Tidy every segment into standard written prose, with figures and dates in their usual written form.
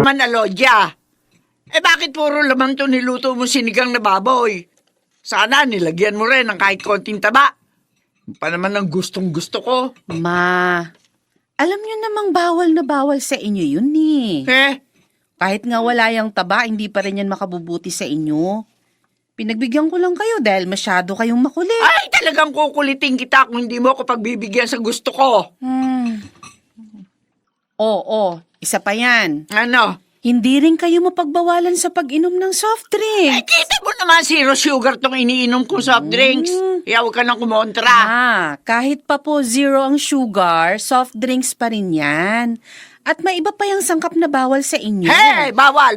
naman, Alodya. Bakit puro laman to niluto mo sinigang na baboy? Sana nilagyan mo rin ng kahit konting taba. Yung pa naman ang gustong-gusto ko. Ma, alam niyo namang bawal na bawal sa inyo yun eh. Kahit nga wala yung taba, hindi pa rin yan makabubuti sa inyo. Pinagbigyan ko lang kayo dahil masyado kayong makulit. Ay, talagang kukulitin kita kung hindi mo ako pagbibigyan sa gusto ko. Oo, isa pa yan. Ano? Hindi rin kayo mapagbawalan sa pag-inom ng soft drinks. Kita mo naman zero sugar tong iniinom kong soft drinks. Kaya huwag ka nang kumontra. Kahit pa po zero ang sugar, soft drinks pa rin yan. At may iba pa yung sangkap na bawal sa inyo. Hey, bawal!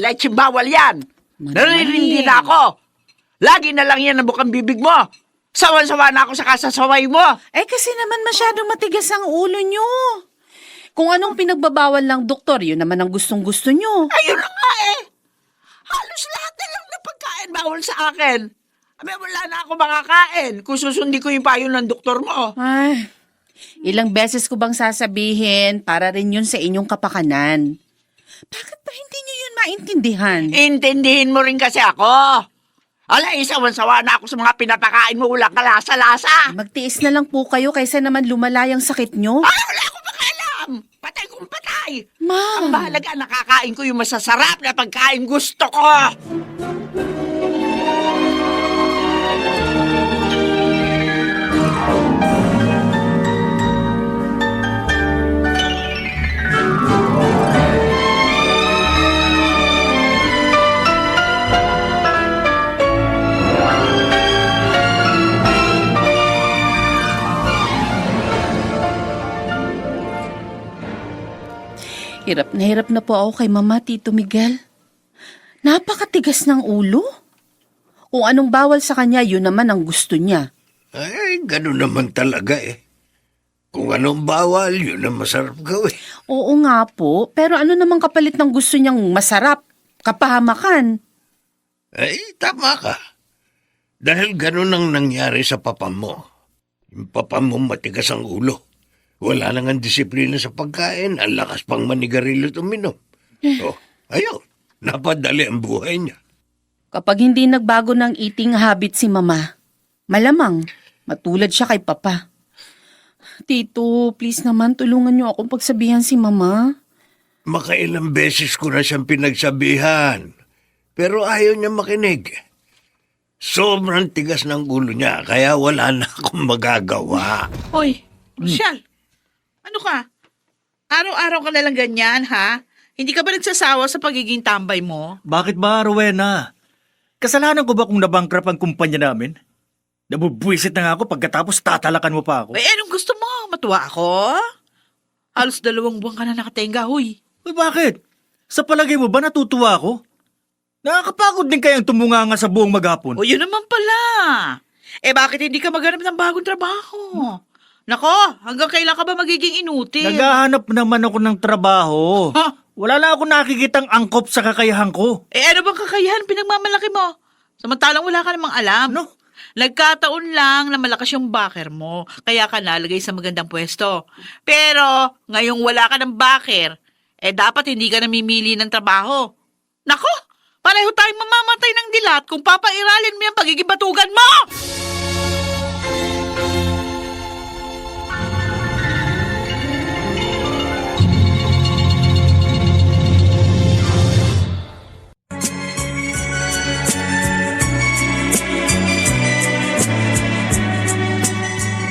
Lecheng bawal yan. Naririndi na ako. Lagi na lang yan ang bukang bibig mo. Sawan-sawa na ako sa kasasaway mo. Kasi naman masyadong matigas ang ulo nyo. Kung anong pinagbabawal ng doktor, yun naman ang gustong-gusto nyo. Ayun na nga eh. Halos lahat na lang na pagkain bawal sa akin. Wala na ako makakain kung susundi ko yung payo ng doktor mo. Ay, ilang beses ko bang sasabihin para rin yun sa inyong kapakanan? Bakit ba hindi nyo yun maintindihan? Intindihin mo rin kasi ako. Isawan-sawa na ako sa mga pinapakain mo, walang kalasa-lasa. Magtiis na lang po kayo kaysa naman lumala yung sakit nyo. Wala akong pakialam. Patay kung patay. Ma. Ang bahalaga, nakakain ko yung masasarap na pagkain gusto ko. Hirap na po ako kay Mama, Tito Miguel. Napakatigas ng ulo. Kung anong bawal sa kanya, yun naman ang gusto niya. Ay, ganun naman talaga eh. Kung anong bawal, yun ang masarap gawin. Oo nga po, pero ano namang kapalit ng gusto niyang masarap? Kapahamakan. Ay, tama ka. Dahil ganun ang nangyari sa papa mo. Yung papa mo matigas ang ulo. Wala nang ang disiplina sa pagkain, ang lakas pang manigarilyo at uminom. Ayun, napadali ang buhay niya. Kapag hindi nagbago ng eating habit si Mama, malamang matulad siya kay Papa. Tito, please naman tulungan niyo akong pagsabihan si Mama. Makailang beses ko na siyang pinagsabihan, pero ayaw niya makinig. Sobrang tigas ng ulo niya, kaya wala na akong magagawa. Hoy, Rochelle, ano ka? Araw-araw ka nalang ganyan, ha? Hindi ka ba nagsasawa sa pagiging tambay mo? Bakit ba, Rowena? Kasalanan ko ba kung nabankrupt ang kumpanya namin? Nabubwisit na nga ako pagkatapos tatalakan mo pa ako. Anong gusto mo? Matuwa ako? Halos 2 buwan ka na nakatenga, huy. Bakit? Sa palagay mo ba natutuwa ako? Nakakapagod din kayang tumunganga sa buong maghapon. Yun naman pala. Bakit hindi ka maghanap ng bagong trabaho? Nako, hanggang kailan ka ba magiging inutil? Naghahanap naman ako ng trabaho. Ha? Wala na ako nakikitang angkop sa kakayahan ko. Ano bang kakayahan pinagmamalaki mo? Samantalang wala ka namang alam. No? Nagkataon lang na malakas yung backer mo, kaya ka nalagay sa magandang pwesto. Pero, ngayong wala ka ng backer, dapat hindi ka namimili ng trabaho. Nako, pareho tayong mamamatay ng dilat kung papairalin mo yung pagiging batugan mo!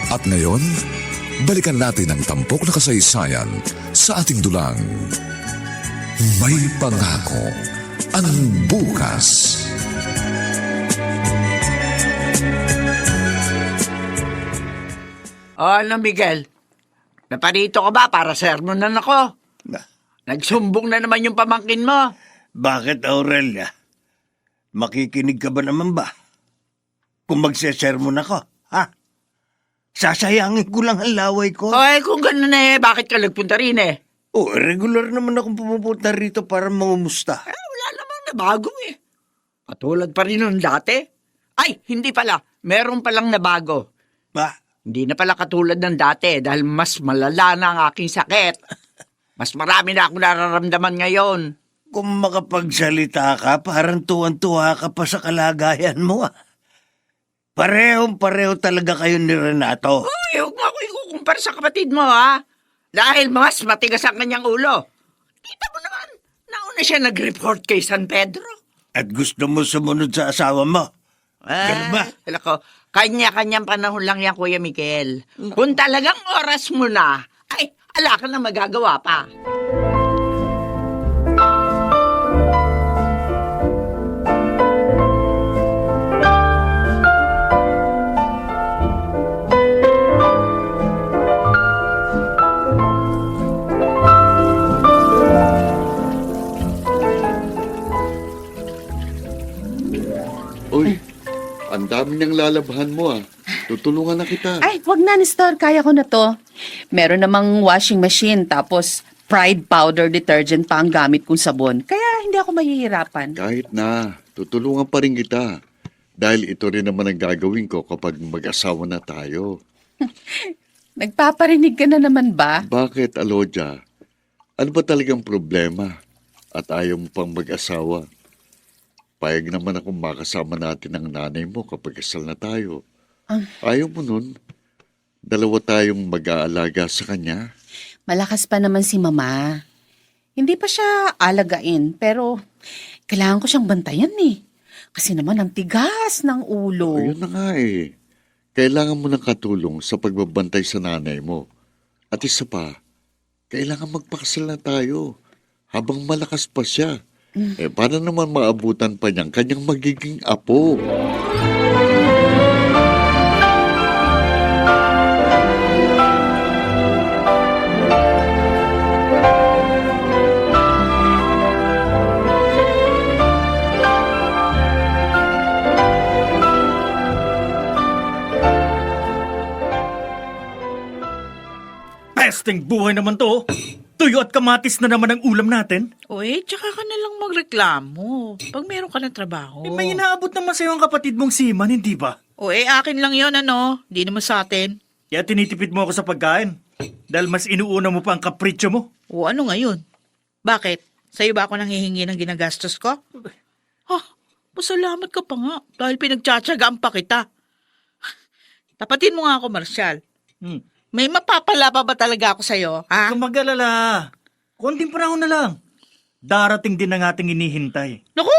At ngayon, balikan natin ang tampok na kasaysayan sa ating dulang. May pangako ang bukas. Ano, Miguel? Naparito ka ba para sermonan ako? Nagsumbong na naman yung pamangkin mo. Bakit, Aurelia? Makikinig ka ba naman ba? Kung magsesermon ako, ha? Sasayangin ko lang ang laway ko. Kung ganun bakit ka nagpunta rin Regular naman akong pumupunta rito para mangumusta. Wala namang nabago Katulad pa rin nung dati. Ay, hindi pala. Meron palang nabago. Ba? Hindi na pala katulad ng dati dahil mas malala na ang aking sakit. Mas marami na akong nararamdaman ngayon. Kung makapagsalita ka, parang tuwan-tuwa ka pa sa kalagayan mo ah. Parehong-pareho talaga kayo ni Renato. Uy, huwag mo ako ikukumpara sa kapatid mo, ha? Dahil mas matigas ang kanyang ulo. Kita mo naman, nauna siya nag-report kay San Pedro. At gusto mo sumunod sa asawa mo. Ganun ba? Ko, kanya-kanyang panahon lang yan, Kuya Miguel. Kung talagang oras mo na, ay, ala ka na magagawa pa. Uy, ang dami niyang lalabahan mo ah. Tutulungan na kita. Ay, wag na, Nestor. Kaya ko na to. Meron namang washing machine, tapos Pride powder detergent pa ang gamit kong sabon. Kaya hindi ako mahihirapan. Kahit na, tutulungan pa rin kita. Dahil ito rin naman ang gagawin ko kapag mag-asawa na tayo. Nagpaparinig ka na naman ba? Bakit, Alodia? Ano ba talagang problema? At ayaw mo pang mag-asawa? Payag naman akong makasama natin ang nanay mo kapag kasal na tayo. Ayaw mo nun? Dalawa tayong mag-aalaga sa kanya? Malakas pa naman si Mama. Hindi pa siya alagain, pero kailangan ko siyang bantayan eh. Kasi naman ang tigas ng ulo. Ayun na nga eh. Kailangan mo ng katulong sa pagbabantay sa nanay mo. At isa pa, kailangan magpakasal na tayo habang malakas pa siya. Para naman maabutan pa niyang kanyang magiging apo. Pesteng buhay naman to. Tuyo at kamatis na naman ang ulam natin. Uy, tsaka ka na lang magreklamo pag meron ka ng trabaho. Eh, may inaabot naman sa'yo ang kapatid mong si Iman, hindi ba? Uy, akin lang yon ano? Di naman sa atin. Kaya tinitipid mo ako sa pagkain. Dahil mas inuuna mo pa ang kapritsyo mo. O ano ngayon? Bakit? Sa'yo ba ako nanghihingi ng ginagastos ko? Pasalamat ka pa nga dahil pinagtsatsagaan pa kita. Tapatin mo nga ako, Marshall. May mapapala pa ba talaga ako sa'yo, ha? Kung mag-alala, konting panahon na lang. Darating din ang ating inihintay. Naku,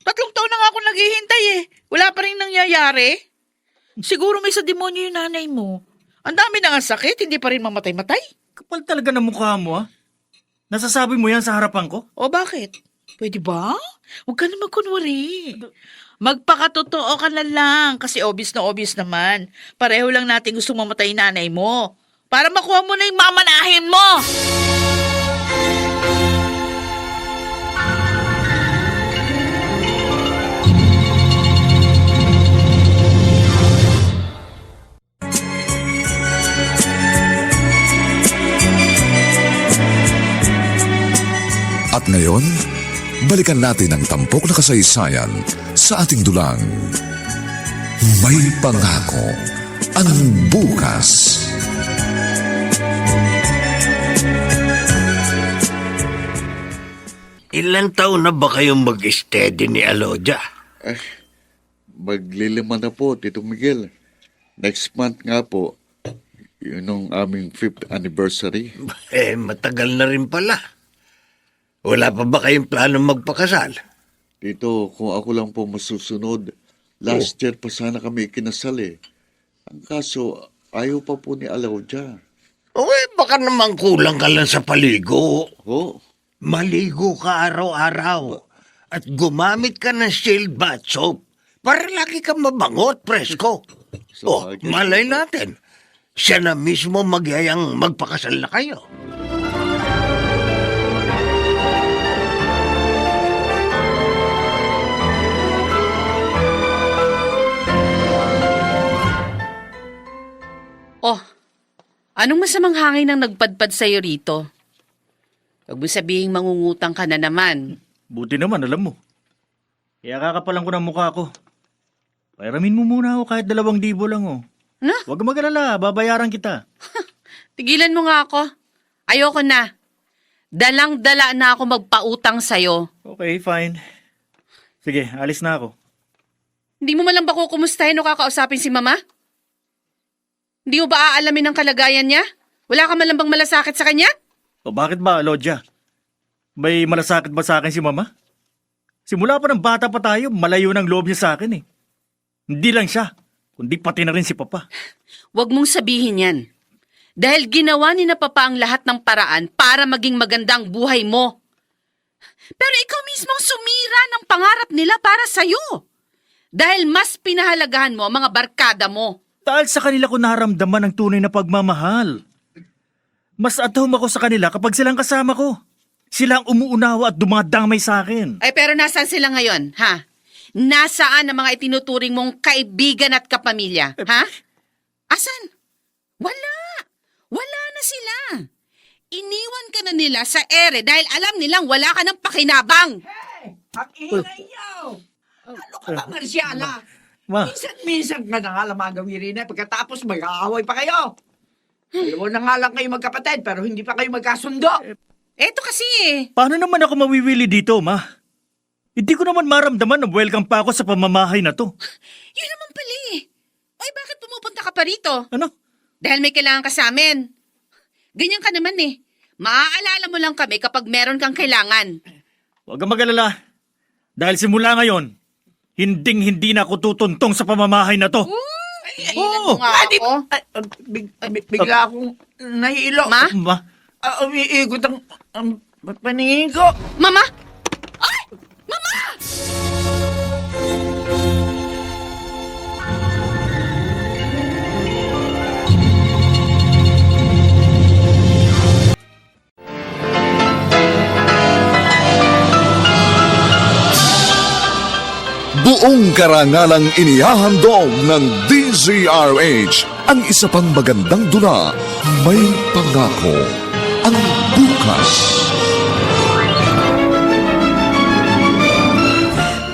3 taon na nga ako naghihintay eh. Wala pa rin nangyayari. Siguro may sa demonyo yung nanay mo. Ang dami na nga sakit, hindi pa rin mamatay-matay. Kapal talaga ng mukha mo, ha? Nasasabi mo yan sa harapan ko? O bakit? Pwede ba? Huwag ka na magkunwari. Magpakatotoo ka na lang kasi obvious na obvious naman. Pareho lang natin gusto mamatay yung nanay mo. Para makuha mo na yung mamanahin mo! At ngayon, balikan natin ang tampok na kasaysayan sa ating dulang. May pangako ang bukas. Ilang taon na ba kayong mag-steady ni Alodia? Maglilima na po, Tito Miguel. Next month nga po, yun ang aming 5th anniversary. Matagal na rin pala. Wala pa ba kayong plano magpakasal? Tito, kung ako lang po masusunod, last year pa sana kami ikinasal eh. Ang kaso, ayaw pa po ni Alodia. Baka naman kulang ka lang sa paligo. Oh, Maligo ka araw-araw. At gumamit ka ng Shield bath soap para lagi kang mabango at presko. Sabagay. Malay natin. Siya na mismo magyayang magpakasal na kayo. Oh, anong masamang hangin ang nagpadpad sa'yo rito? Huwag mo sabihing mangungutang ka na naman. Buti naman, alam mo. Kaya kakapalan ko ng mukha ko. Pairamin mo muna ako kahit 2,000 lang, oh. Ano? Huwag kang mag-alala, babayaran kita. Tigilan mo nga ako. Ayoko na. Dalang-dala na ako magpautang sa'yo. Okay, fine. Sige, alis na ako. Hindi mo man lang ba kukumustahin o kakausapin si Mama? Hindi mo ba aalamin ang kalagayan niya? Wala ka man lang bang malasakit sa kanya? O bakit ba, Lodya? May malasakit ba sa akin si Mama? Simula pa ng bata pa tayo, malayo ng loob niya sa akin eh. Hindi lang siya, kundi pati na rin si Papa. Huwag mong sabihin yan. Dahil ginawa ni na Papa ang lahat ng paraan para maging magandang buhay mo. Pero ikaw mismong sumira ng pangarap nila para sa'yo. Dahil mas pinahalagahan mo ang mga barkada mo. Dahil sa kanila ko naramdaman ang tunay na pagmamahal. Mas at home ako sa kanila kapag silang kasama ko. Sila ang umuunawa at dumadamay sa akin. Ay pero nasaan sila ngayon, ha? Nasaan ang mga itinuturing mong kaibigan at kapamilya, ha? Asan? Wala. Wala na sila. Iniwan ka na nila sa ere dahil alam nilang wala ka ng pakinabang. Ang ingay niyo! Ano ka ba, Marciala? Ma, Minsan-minsan ka na nga lang magawirin na pagkatapos mag-aaway pa kayo. Alam mo na nga lang kayo magkapatid pero hindi pa kayo magkasundo. Eto kasi paano naman ako mawiwili dito, Ma? Hindi ko naman maramdaman na welcome pa ako sa pamamahay na to. Yun naman pala eh. Ay, bakit pumupunta ka pa rito? Ano? Dahil may kailangan ka sa amin. Ganyan ka naman eh. Maaalala mo lang kami kapag meron kang kailangan. Huwag kang mag-alala. Dahil simula ngayon, hinding-hindi na ako tutuntong sa pamamahay na to. Ilan mo nga ako? Bigla akong nahihilo. Ma? Ma, Umiikot ang paningin ko. Mama? Ay! Mama! Buong karangalang inihahandog ng DZRH ang isa pang magandang dula, May Pangako, ang bukas.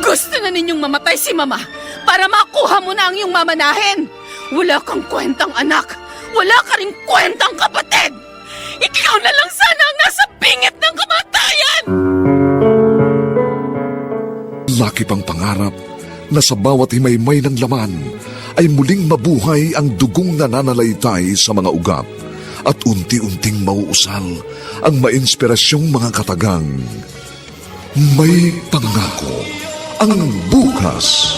Gusto na ninyong mamatay si Mama para makuha mo na ang iyong mamanahin. Wala kang kwentang anak. Wala ka rin kwentang kapatid. Ikaw na lang sana ang nasa bingit ng kamatayan. Laki pang pangarap na sa bawat himaymay ng laman ay muling mabuhay ang dugong nananalaytay sa mga ugat at unti-unting mauusal ang mainspirasyong mga katagang. May Pangako, ang bukas.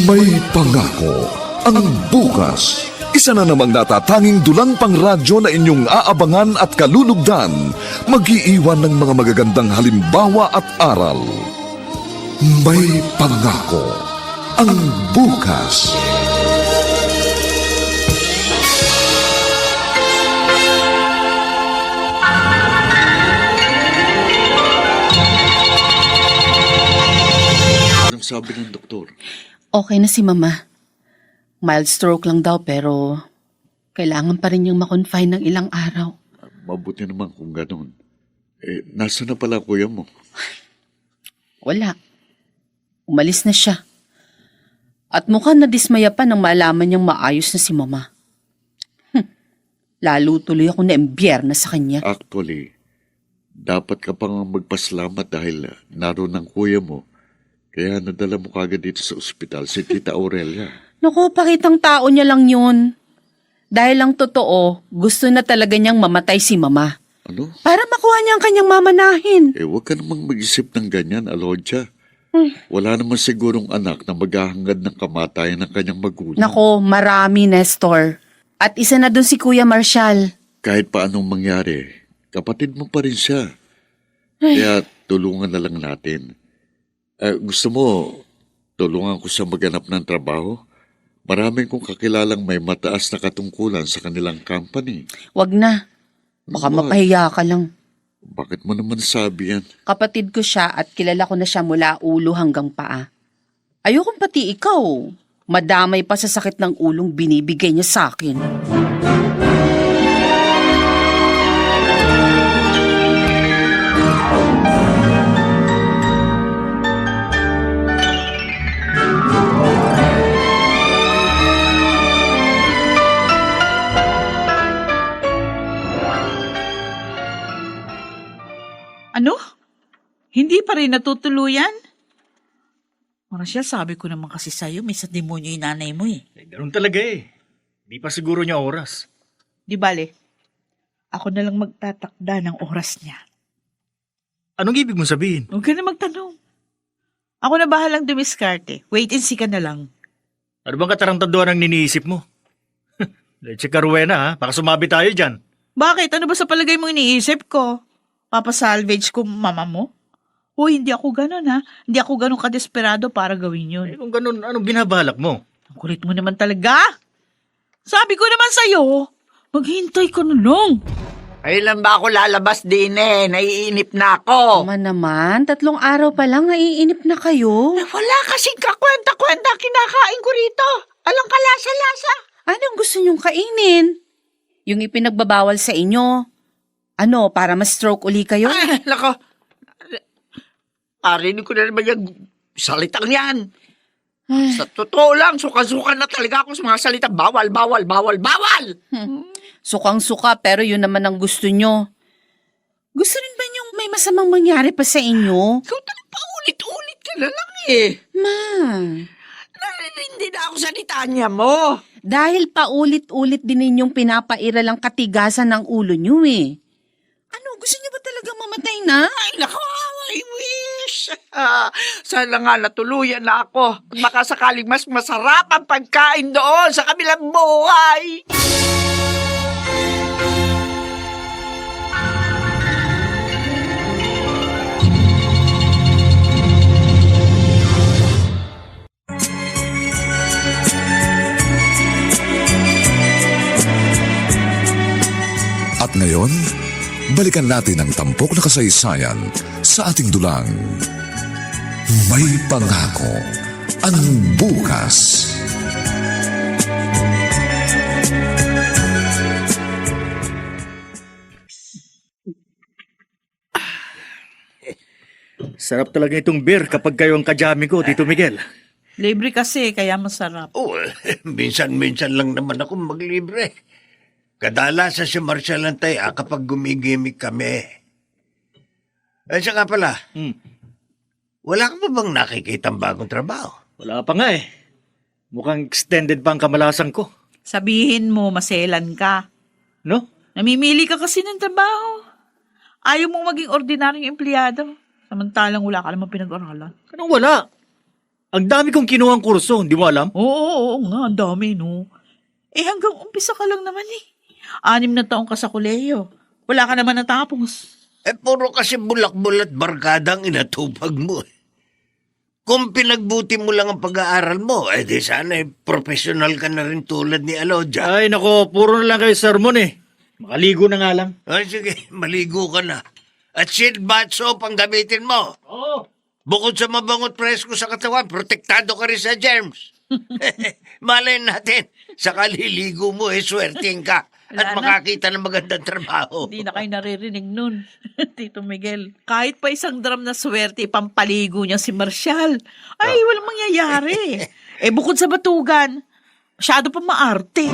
May Pangako, ang bukas. Isa na namang natatanging dulang pangradyo na inyong aabangan at kalulugdan, mag-iiwan ng mga magagandang halimbawa at aral. May Pangako, ang bukas. Anong sabi ng doktor? Okay na si Mama. Mild stroke lang daw pero kailangan pa rin niyang makonfine ng ilang araw. Mabuti naman kung ganun. Nasa na pala kuya mo? Wala. Umalis na siya. At mukhang nadismaya pa nang maalaman niyang maayos na si Mama. Lalo tuloy ako na-embyerna sa kanya. Actually, dapat ka pang magpasalamat dahil naroon ang kuya mo. Kaya nadala mo kagad dito sa ospital si Tita Aurelia. Naku, pakitang tao niya lang yun. Dahil lang totoo, gusto na talaga niyang mamatay si Mama. Ano? Para makuha niya ang kanyang mamanahin. Huwag ka namang mag-isip ng ganyan, Alodja. Wala naman sigurong anak na maghahangad ng kamatayan ng kanyang magulang. Nako, marami, Nestor. At isa na dun si Kuya Marshall. Kahit pa anong mangyari, kapatid mo pa rin siya. Kaya tulungan na lang natin. Gusto mo, tulungan ko siya maghanap ng trabaho? Maraming kong kakilalang may mataas na katungkulan sa kanilang company. Wag na. Baka mapahiya ka lang. Bakit mo naman sabi yan? Kapatid ko siya at kilala ko na siya mula ulo hanggang paa. Ayokong pati ikaw. Madamay pa sa sakit ng ulong binibigay niya sa akin. Ano? Hindi pa rin natutuluyan? Marshal, sabi ko naman kasi sa'yo, may sa demonyo yung nanay mo eh. Ganun talaga eh. Di pa siguro niya oras. Di bale, ako na lang magtatakda ng oras niya. Anong ibig mong sabihin? Huwag ka na magtanong. Ako na bahalang dumiskarte. Wait and see ka na lang. Ano bang katarantaduan ang niniisip mo? Leche ka, Rowena, ha? Baka sumabi tayo dyan. Bakit? Ano ba sa palagay mo iniisip ko? Papasalvage ko mama mo? Hoy, hindi ako ganun ha. Hindi ako ganun kadesperado para gawin yun. Kung ganun, anong binabalak mo? Ang kulit mo naman talaga. Sabi ko naman sa'yo, maghintay ka na lang. Kailan ba ako lalabas din eh? Naiinip na ako. Tama naman, 3 araw pa lang naiinip na kayo. Wala kasing kakwenta-kwenta kinakain ko rito. Alang kalasa-lasa. Anong gusto niyong kainin? Yung ipinagbabawal sa inyo? Ano, para ma-stroke uli kayo? Ay, nako. Arinig ko na naman yung salitang yan. Sa totoo lang, suka-suka na talaga ako sa mga salitang bawal, bawal, bawal, bawal. Sukang-suka pero yun naman ang gusto nyo. Gusto rin ba niyong may masamang mangyari pa sa inyo? Ikaw talagang paulit-ulit ka na lang eh. Ma, Naririndi na ako sa litanya mo. dahil paulit-ulit din ninyong pinapaira lang katigasan ng ulo niyo eh. Ano, gusto niyo ba talagang mamatay na? Ay, nako, I wish. Sana nga natuluyan na ako. Baka sakaling mas masarap ang pagkain doon sa kabilang buhay. At ngayon, balikan natin ang tampok na kasaysayan sa ating dulang. May pangako ang bukas. Sarap talaga itong beer kapag kayo ang kajami ko, Tito Miguel. Libre kasi, kaya masarap. Oh, minsan-minsan lang naman ako maglibre. Kadalasan si Marshall ang taya kapag gumigimik kami. Ay, siya nga pala, wala ka pa bang nakikita bagong trabaho? Wala pa nga eh. Mukhang extended pa ang kamalasan ko. Sabihin mo, maselan ka. No? Namimili ka kasi ng trabaho. Ayaw mong maging ordinaryong empleyado. Samantalang wala ka naman pinag-aralan. Anong wala? Ang dami kong kinuhang kurso, hindi mo alam? Oo nga, ang dami, no? Eh, hanggang umpisa ka lang naman eh. 6 na taong ka sa kolehiyo. Wala ka naman natapos. Puro kasi bulak-bulat barkada ang inatupag mo. Kung pinagbuti mo lang ang pag-aaral mo, di sana professional ka na rin tulad ni Alodia. Ay nako, puro na lang kayo sermon eh. Makaligo na nga lang. Ay, sige, maligo ka na. At shit bath soap ang gamitin mo. Oo. Bukod sa mabangot presko sa katawan, protektado ka rin sa germs. Malay natin, sa kaliligo mo, swerteng ka. At Wala na. makakita ng magandang trabaho. Hindi na kayo naririnig nun, Tito Miguel. Kahit pa isang drum na swerte, ipampaligo niya si Marshall. Ay, walang mangyayari. Bukod sa batugan, masyado pa maarte.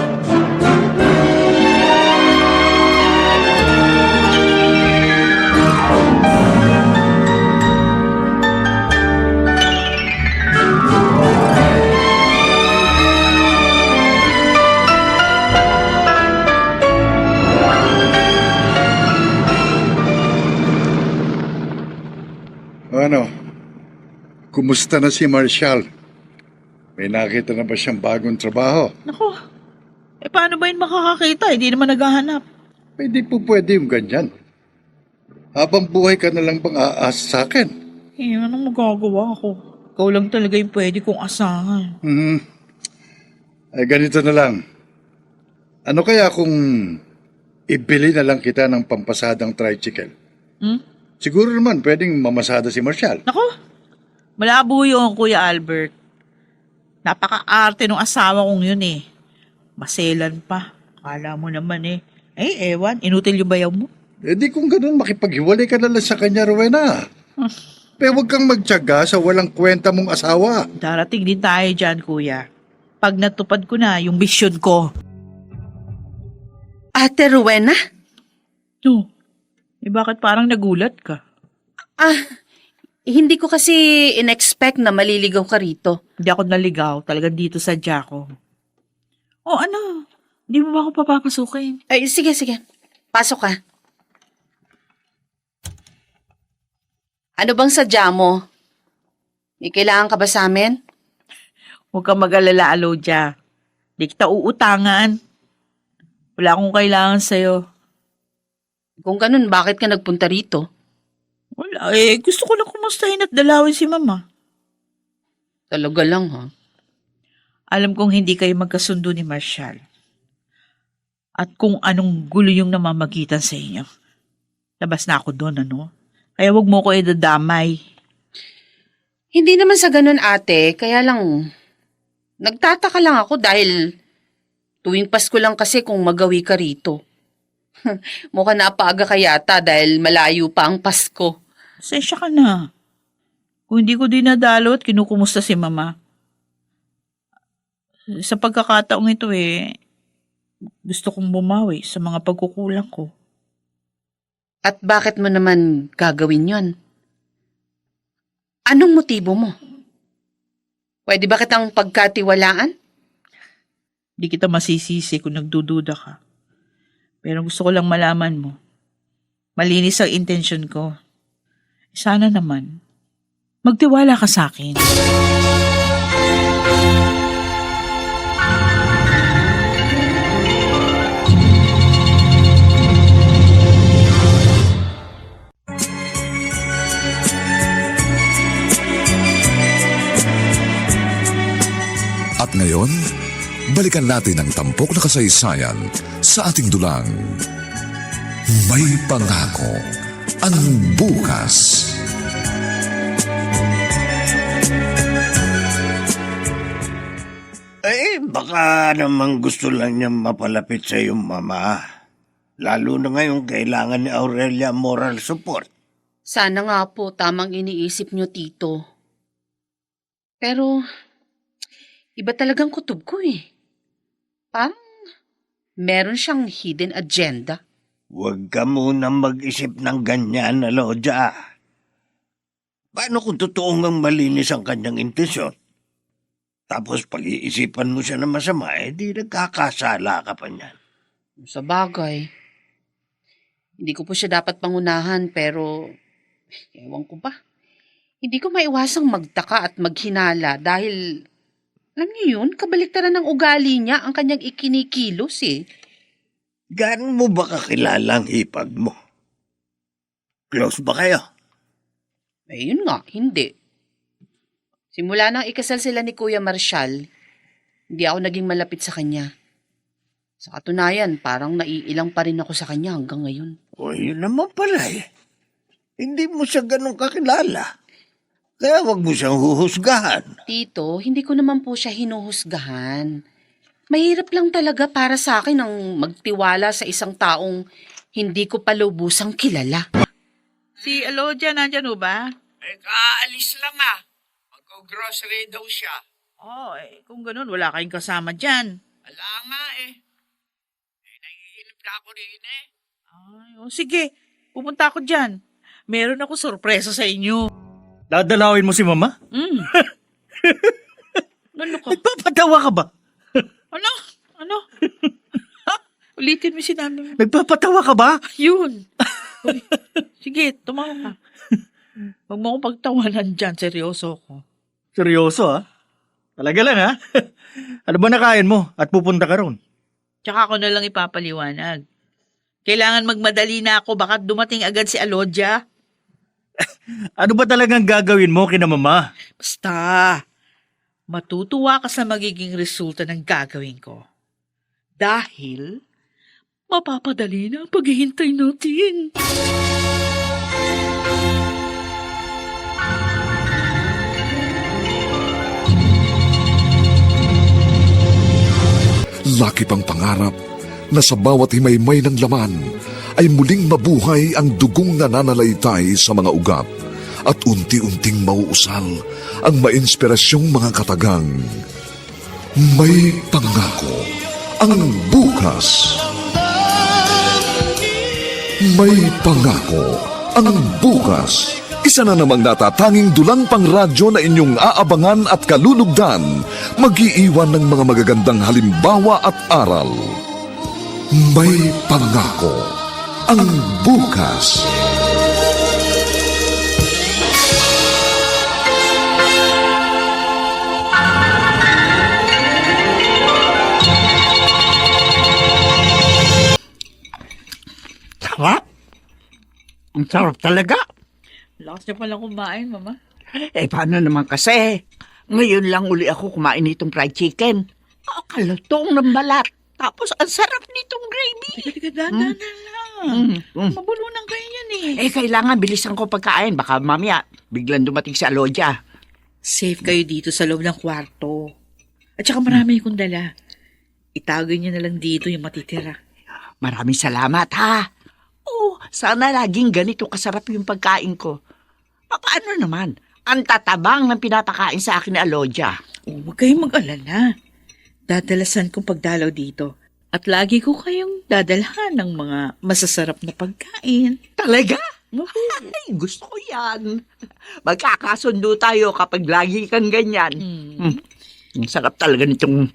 Ano? Kumusta na si Marshall? May nakita na ba siyang bagong trabaho? Naku, paano ba yun makakakita? Hindi naman naghahanap. Hindi po pwede yung ganyan. Habang buhay ka na lang bang aas sa akin? Anong magagawa ko? Ikaw lang talaga yung pwede kong asahan. Ay ganito na lang. Ano kaya kung ibili na lang kita ng pampasadang tricycle? Siguro naman pwedeng mamasada si Marshall. Naku, malabo yun, Kuya Albert. Napaka-arte ng asawa kong yun eh. Maselan pa. Kala mo naman eh. Ewan, inutil yung bayaw mo. Di kung ganun, makipaghiwalay ka na lang sa kanya, Rowena. Pero huwag kang magtiyaga sa walang kwenta mong asawa. Darating din tayo dyan, Kuya. Pag natupad ko na yung mission ko. Ate Rowena? No, bakit parang nagulat ka? Hindi ko kasi in-expect na maliligaw ka rito. Hindi ako naligaw. Talagang dito sa Jaco. O ano? Hindi mo ba ako papapasukin? Ay, sige. Pasok ka. Ano bang sadya mo? May kailangan ka ba sa amin? Huwag kang mag-alala, Alodia. Di kita uutangan. Wala akong kailangan sa'yo. Kung ganun, bakit ka nagpunta rito? Wala gusto ko lang kumustahin at dalawin si Mama. Talaga lang, ha? Alam kong hindi kayo magkasundo ni Marshall. At kung anong gulo yung namamagitan sa inyo. Labas na ako doon, ano? Kaya wag mo ko idadamay. Hindi naman sa ganun, ate. Kaya lang, nagtataka lang ako dahil tuwing Pasko lang kasi kung magawi ka rito. Mukhang napaaga ka yata dahil malayo pa ang Pasko. Sensya ka na. Kung hindi ko dinadalo at kinukumusta si Mama. Sa pagkakataong ito gusto kong bumawi sa mga pagkukulang ko. At bakit mo naman gagawin yon? Anong motibo mo? Pwede ba kitang pagkatiwalaan? Di kita masisisi kung nagdududa ka. Pero gusto ko lang malaman mo. Malinis ang intention ko. Sana naman, magtiwala ka sa akin. At ngayon, balikan natin ang tampok na kasaysayan sa ating dulang. May pangako ang bukas. Baka naman gusto lang niya mapalapit sa iyong mama. Lalo na ngayon kailangan ni Aurelia moral support. Sana nga po tamang iniisip nyo, Tito. Pero, iba talagang kutob ko Parang meron siyang hidden agenda. Huwag ka muna mag-isip ng ganyan, Alodia. Paano kung totoong ang malinis ang kanyang intensyon? Tapos pag-iisipan mo siya na masama, di nagkakasala ka pa niyan. Sa bagay, hindi ko po siya dapat pangunahan pero, ewan ko ba, hindi ko maiwasang magtaka at maghinala dahil, alam niyo yun, kabaliktaran ng ugali niya ang kanyang ikinikilos Gaano mo ba kakilala ang hipag mo? Close ba kayo? Yun nga, hindi. Simula nang ikasal sila ni Kuya Marshall, hindi ako naging malapit sa kanya. Sa katunayan, parang naiilang pa rin ako sa kanya hanggang ngayon. O yun naman pala Hindi mo siya ganun kakilala. Kaya wag mo siyang huhusgahan. Tito, hindi ko naman po siya hinuhusgahan. Mahirap lang talaga para sa akin ang magtiwala sa isang taong hindi ko pa lubusang kilala. Si Alodia, nandyan ba? Kaalis lang Mag-grocery daw siya. Kung ganun, wala kayong kasama dyan. Wala nga naiinip na ako rin Sige, pupunta ako dyan. Meron ako sorpresa sa inyo. Dadalawin mo si Mama? Ano ka? Nagpapatawa ka ba? Ano? Ulitin mo sinabi mo. Nagpapatawa ka ba? Yun. Uy, sige, tumawa ka. Huwag mo akong pagtawanan dyan. Seryoso ko. Seryoso Talaga lang Ano ba nakain mo at pupunta ka ron? Tsaka ako na lang ipapaliwanag. Kailangan magmadali na ako. Baka dumating agad si Alodia. Ano ba talagang gagawin mo kina Mama? Basta, matutuwa ka sa magiging resulta ng gagawin ko. Dahil, mapapadali na ang paghihintay natin. Laki pang pangarap na sa bawat himaymay ng laman ay muling mabuhay ang dugong nananalaytay sa mga ugat at unti-unting mauusal ang mainspirasyong mga katagang. May pangako ang bukas. May pangako ang bukas. isa na namang natatanging dulang pang radyo na inyong aabangan at kalulugdan, mag-iiwan ng mga magagandang halimbawa at aral. May pangako ang bukas. Sarap. Ang sarap talaga. Lakas niya palang kumain, Mama. Paano naman kasi? Ngayon lang uli ako kumain nitong fried chicken. Kalutong ng balat. Tapos ang sarap nitong gravy. Teka, dahan-dahan lang. Mabulunan kayo yan eh. Kailangan bilisan ko pagkain. Baka mamaya biglang dumating si Alodia. Safe kayo dito sa loob ng kwarto. At saka marami kong dala. Itagay niyo na lang dito yung matitira. Maraming salamat, ha? Sana laging ganito kasarap yung pagkain ko. Paano naman? Ang tatabang ng pinapakain sa akin ni Alodia. Huwag kayong mag-alala. Dadalasan kong pagdalaw dito. At lagi ko kayong dadalhan ng mga masasarap na pagkain. Talaga? Ay, gusto ko yan. Magkakasundo tayo kapag lagi kang ganyan. Ang sarap talaga nitong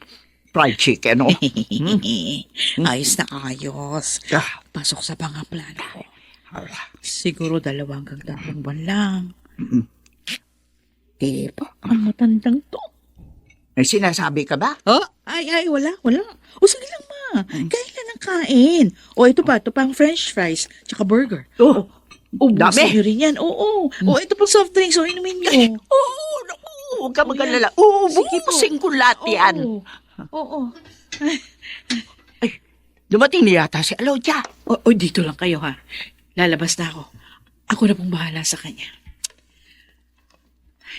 fried chicken, oh. Ayos na ayos. Pasok sa mga plano ko. Siguro 2 hanggang 3 buwan lang. Ang matandang to. May sinasabi ka ba? Ay, wala. O sige lang, Ma. Kailan ang kain? O ito pa ang french fries, tsaka burger. Dami. Ubusin nyo rin yan. Oo. O ito pang soft drinks, o inumin nyo. Huwag ka mag-alala. Bubusin ko lahat yan. Oo. Dumating na yata si Alodia. O, dito lang kayo, ha. Lalabas na ako. Ako na pong bahala sa kanya.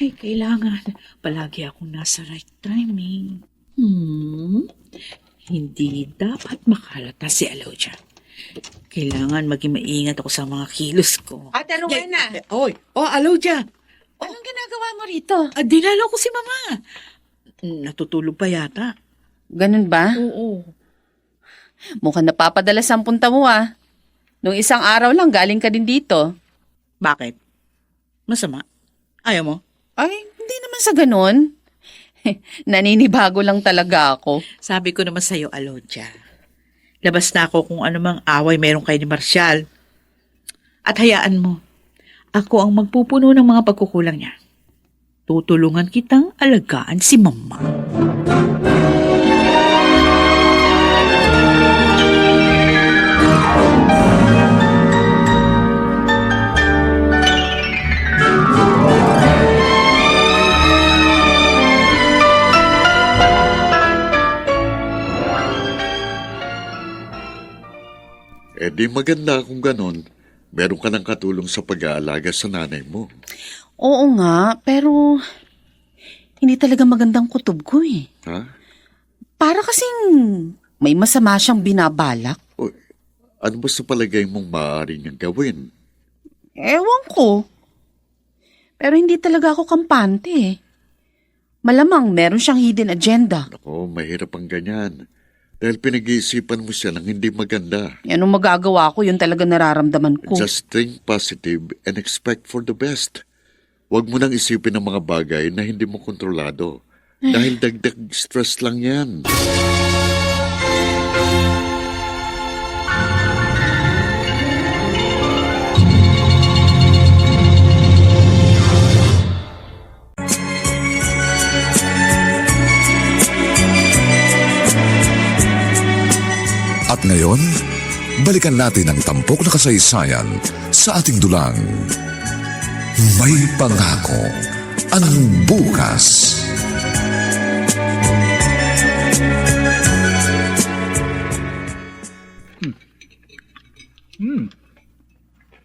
Ay, kailangan. Palagi akong nasa right timing. Hindi dapat makalata si Alodia. Kailangan maging maingat ako sa mga kilos ko. Ate Rowena, Alodia. anong ginagawa mo rito? Dinalo ko si Mama. Natutulog pa yata. Ganun ba? Oo. Mukhang napapadalas ang punta mo Nung isang araw lang galing ka din dito. Bakit? Masama? Ayaw mo? Ay, hindi naman sa ganun. Naninibago lang talaga ako. Sabi ko naman sa'yo, Alodia. Labas na ako kung anumang away meron kayo ni Marcial. At hayaan mo, ako ang magpupuno ng mga pagkukulang niya. Tutulungan kitang alagaan si Mama. Di maganda kung ganon. Meron ka ng katulong sa pag-aalaga sa nanay mo. Oo nga, pero hindi talaga magandang kutob ko Ha? Para kasing may masama siyang binabalak. Ano ba sa palagay mong maaari niyang gawin? Ewan ko. Pero hindi talaga ako kampante Malamang meron siyang hidden agenda. Ako, mahirap ang ganyan. Dahil pinag-iisipan mo siya ng hindi maganda. Yan ang magagawa ko, yun talaga nararamdaman ko. Just think positive and expect for the best. Huwag mo nang isipin ang mga bagay na hindi mo kontrolado. Dahil dagdag stress lang yan. At ngayon, balikan natin ang tampok na kasaysayan sa ating dulang. May pangako ang bukas.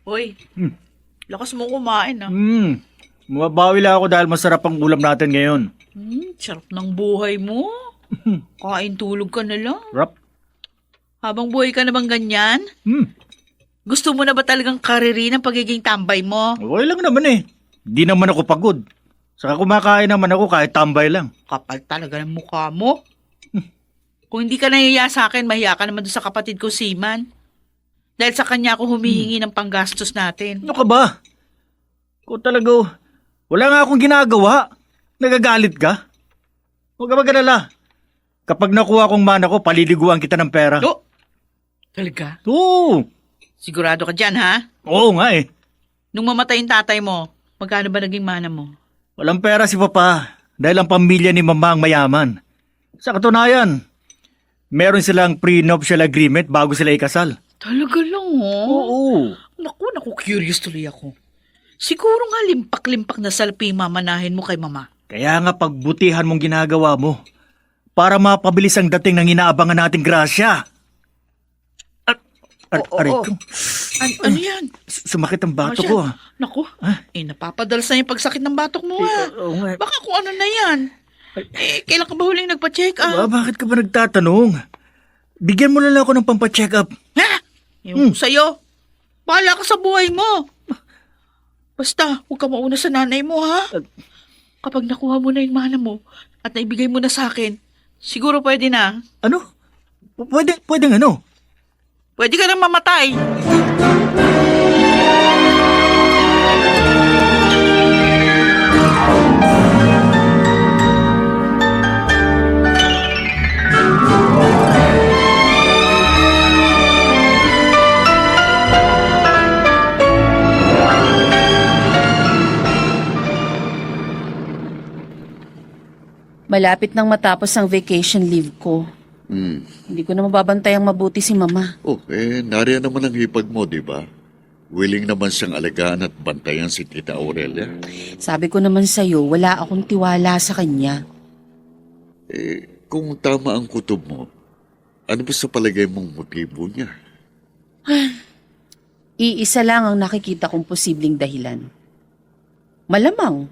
Hoy, lakas mo kumain Mababawi lang ako dahil masarap ang ulam natin ngayon. Sarap ng buhay mo. Kain tulog ka na lang. Rap. Habang buhay ka na bang ganyan? Gusto mo na ba talagang karirin ang pagiging tambay mo? Okay lang naman Di naman ako pagod. Saka kumakain naman ako kahit tambay lang. Kapal talaga ng mukha mo. Kung hindi ka nahiya sa akin, mahiya ka naman doon sa kapatid ko, Seaman. Dahil sa kanya ako humihingi ng panggastos natin. Ano ka ba? Kung talaga, wala nga akong ginagawa. Nagagalit ka? Huwag ka mag-alala. Kapag nakuha kong mana ko, paliliguan kita ng pera. Oh, talaga? Oo. Sigurado ka dyan, ha? Oo nga eh. Nung mamatay yung tatay mo, magkano ba naging mana mo? Walang pera si Papa dahil ang pamilya ni Mama ang mayaman. Sa katunayan, meron silang prenuptial agreement bago sila ikasal. Talaga lang, oh. Oo. Naku, curious tuloy ako. Siguro nga limpak-limpak na salapi mamanahin mo kay Mama. Kaya nga pagbutihan mong ginagawa mo para mapabilis ang dating ng inaabangan nating grasya. Aray ko. Ano yan? Sumakit ang bato ko. Ah. Naku, napapadalas na yung pagsakit ng batok mo, ha? Oo nga. Baka kung ano na yan. Kailan ka ba huling nagpa-check up? Bakit ka ba nagtatanong? Bigyan mo lang ako ng pampacheck up. Ha? Yung sa'yo. Bahala ka sa buhay mo. Basta, huwag ka mauna sa nanay mo, ha? Kapag nakuha mo na yung mana mo at naibigay mo na sa akin, siguro pwede na. Ano? Pwedeng ano? Pwede ka nang mamatay. Malapit nang matapos ang vacation leave ko. Hindi ko na mababantayang mabuti si Mama. Nariyan naman ang hipag mo, di ba? Willing naman siyang alagaan at bantayan si Tita Aurelia. Sabi ko naman sa'yo, wala akong tiwala sa kanya. Kung tama ang kutob mo, ano ba sa palagay mong motibo niya? Iisa lang ang nakikita kong posibleng dahilan. Malamang,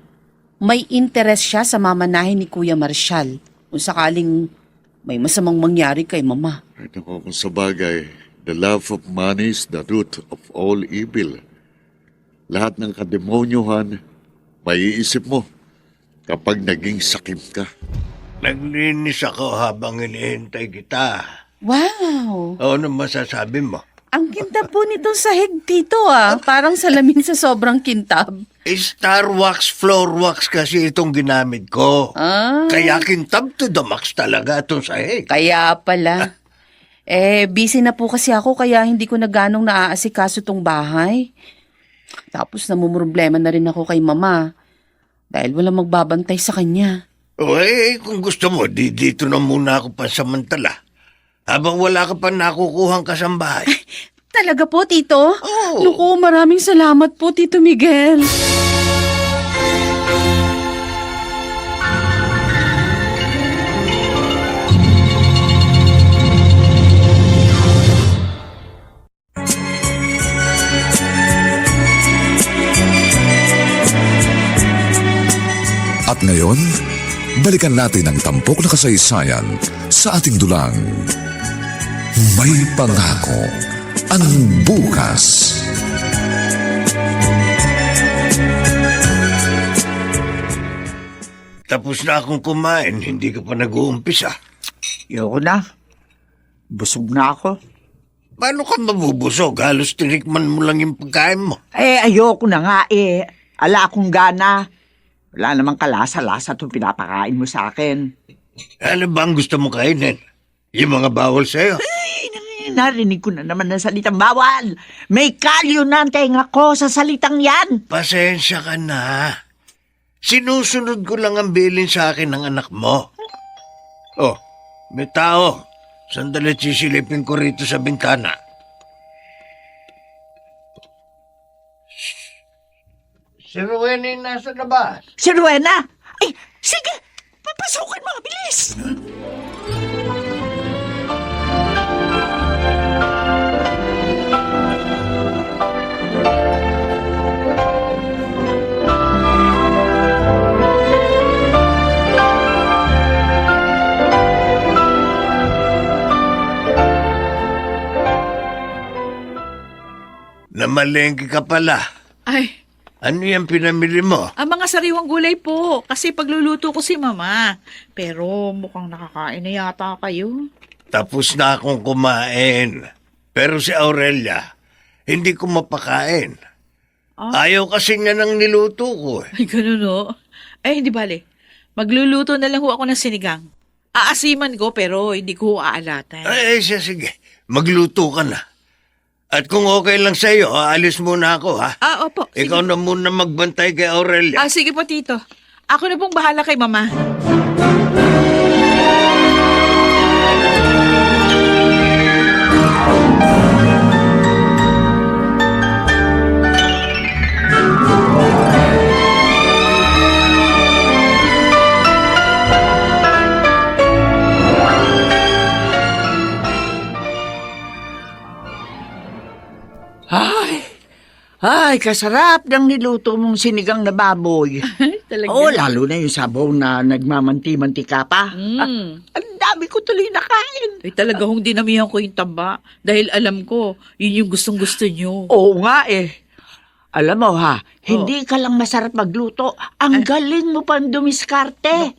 may interes siya sa mamanahin ni Kuya Marshall kung sakaling may masamang mangyari kay Mama. Ay, naku, kung sa bagay, the love of money is the root of all evil. Lahat ng kademonyohan, maiisip mo kapag naging sakim ka. Naglinis ako habang inihintay kita. Wow! Ano masasabi mo? Ang kintab po nitong sahig, Tito, ah. Parang salamin sa sobrang kintab. Star wax, floor wax kasi itong ginamit ko. Kaya kintab to the max talaga itong sahig. Kaya pala. Busy na po kasi ako kaya hindi ko na ganong naaasikaso tong bahay. Tapos namumroblema na rin ako kay Mama dahil walang magbabantay sa kanya. Kung gusto mo, dito na muna ako pansamantala. Habang wala ka pa nakukuhang kasambahay. Talaga po, Tito? Oo. Naku, maraming salamat po, Tito Miguel. At ngayon, balikan natin ang tampok na kasaysayan sa ating dulang. May pangako ang bukas. Tapos na akong kumain, hindi ka pa nag-uumpisa. Ayoko na. Busog na ako. Paano ka mabubusog? Halos tinikman mo lang yung pagkain mo. Ayoko na nga eh. Ala akong gana. Wala namang kalasa-lasa itong pinapakain mo sa akin. Ano ba ang gusto mo kainin? Yung mga bawal sa'yo? Narinig ko na naman ng salitang bawal. May kalyo na ang tenga ko sa salitang yan. Pasensya ka na. Sinusunod ko lang ang bilin sa akin ng anak mo. Oh, may tao. Sandali sisilipin ko rito sa bintana. Si Rowena yung nasa labas. Si Rowena? Ay, sige! Papasukin mga bilis! Namalengke ka pala. Ay, Ano yung pinamili mo? ang mga sariwang gulay po. Kasi pagluluto ko si Mama. Pero mukhang nakakain na yata kayo. Tapos na akong kumain. Pero si Aurelia, hindi ko mapakain. Ayaw kasi niya ng niluto ko eh. Ay, ganun no. Ay, hindi bale. Magluluto na lang ho ako ng sinigang. Aasiman ko pero hindi ko aalatan. Ay, sige. Magluto ka na. At kung okay lang sa'yo, aalis muna ako, ha? Opo. Sige. Ikaw na muna magbantay kay Aurelia. Sige po, Tito. Ako na pong bahala kay Mama. Ay, kasarap ng niluto mong sinigang na baboy. Talaga. Oo, lalo na yung sabaw na nagmamanti-mantika pa. Ang dami ko tuloy nakain. Ay, talaga hong dinamihan ko yung taba. Dahil alam ko, yun yung gustong-gusto nyo. Oo nga eh. Alam mo ha, hindi ka lang masarap magluto. Ang galing mo pang dumiskarte.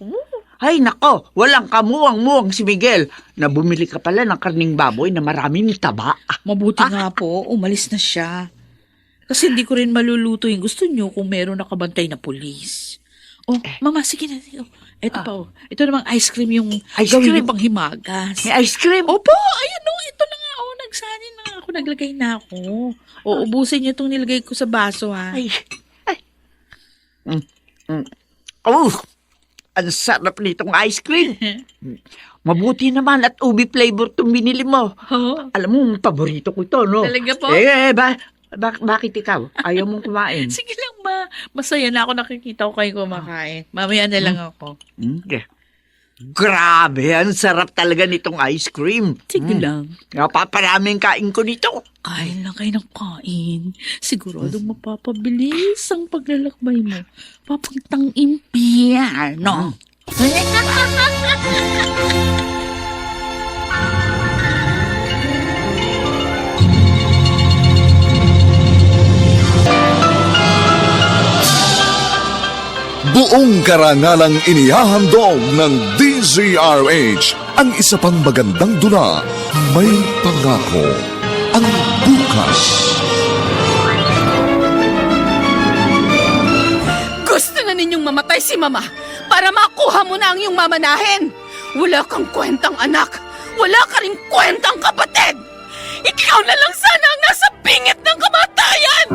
Ay nako, walang kamuwang-muwang si Miguel na bumili ka pala ng karning baboy na maraming taba. Mabuti nga po, umalis na siya. Kasi hindi ko rin maluluto yung gusto nyo kung meron nakabantay na pulis. Oh, Mama, sige na. Ito pa, oh. Ito namang ice cream yung Ice gawin cream? yung panghimagas. May ice cream. Opo, ayan o. Ito na nga, oh. Nagsanin na ako. Naglagay na ako. O, ubusin niyo itong nilagay ko sa baso, ha? Ay. Oh, ang sarap nitong ice cream. Mabuti naman at ubi flavor itong binili mo. Oh. Alam mo, paborito ko ito, no? Talaga po? Bakit ikaw? Ayaw mong kumain? Sige lang, Ma. Masaya na ako nakikita ko kayo kumakain. Mamaya na lang ako. Okay. Grabe, ang sarap talaga nitong ice cream. Sige lang. Napaparaming kain ko nito. Kain lang kayo ng kain. Siguradong mapapabilis ang paglalakbay mo. Papuntang impyerno. Buong karangalang inihahandog ng DZRH ang isa pang magandang dula, May Pangako, ang bukas. Gusto na ninyong mamatay si Mama para makuha mo na ang iyong mamanahin. Wala kang kwentang anak. Wala ka rin kwentang kapatid. Ikaw na lang sana ang nasa bingit ng kamatayan.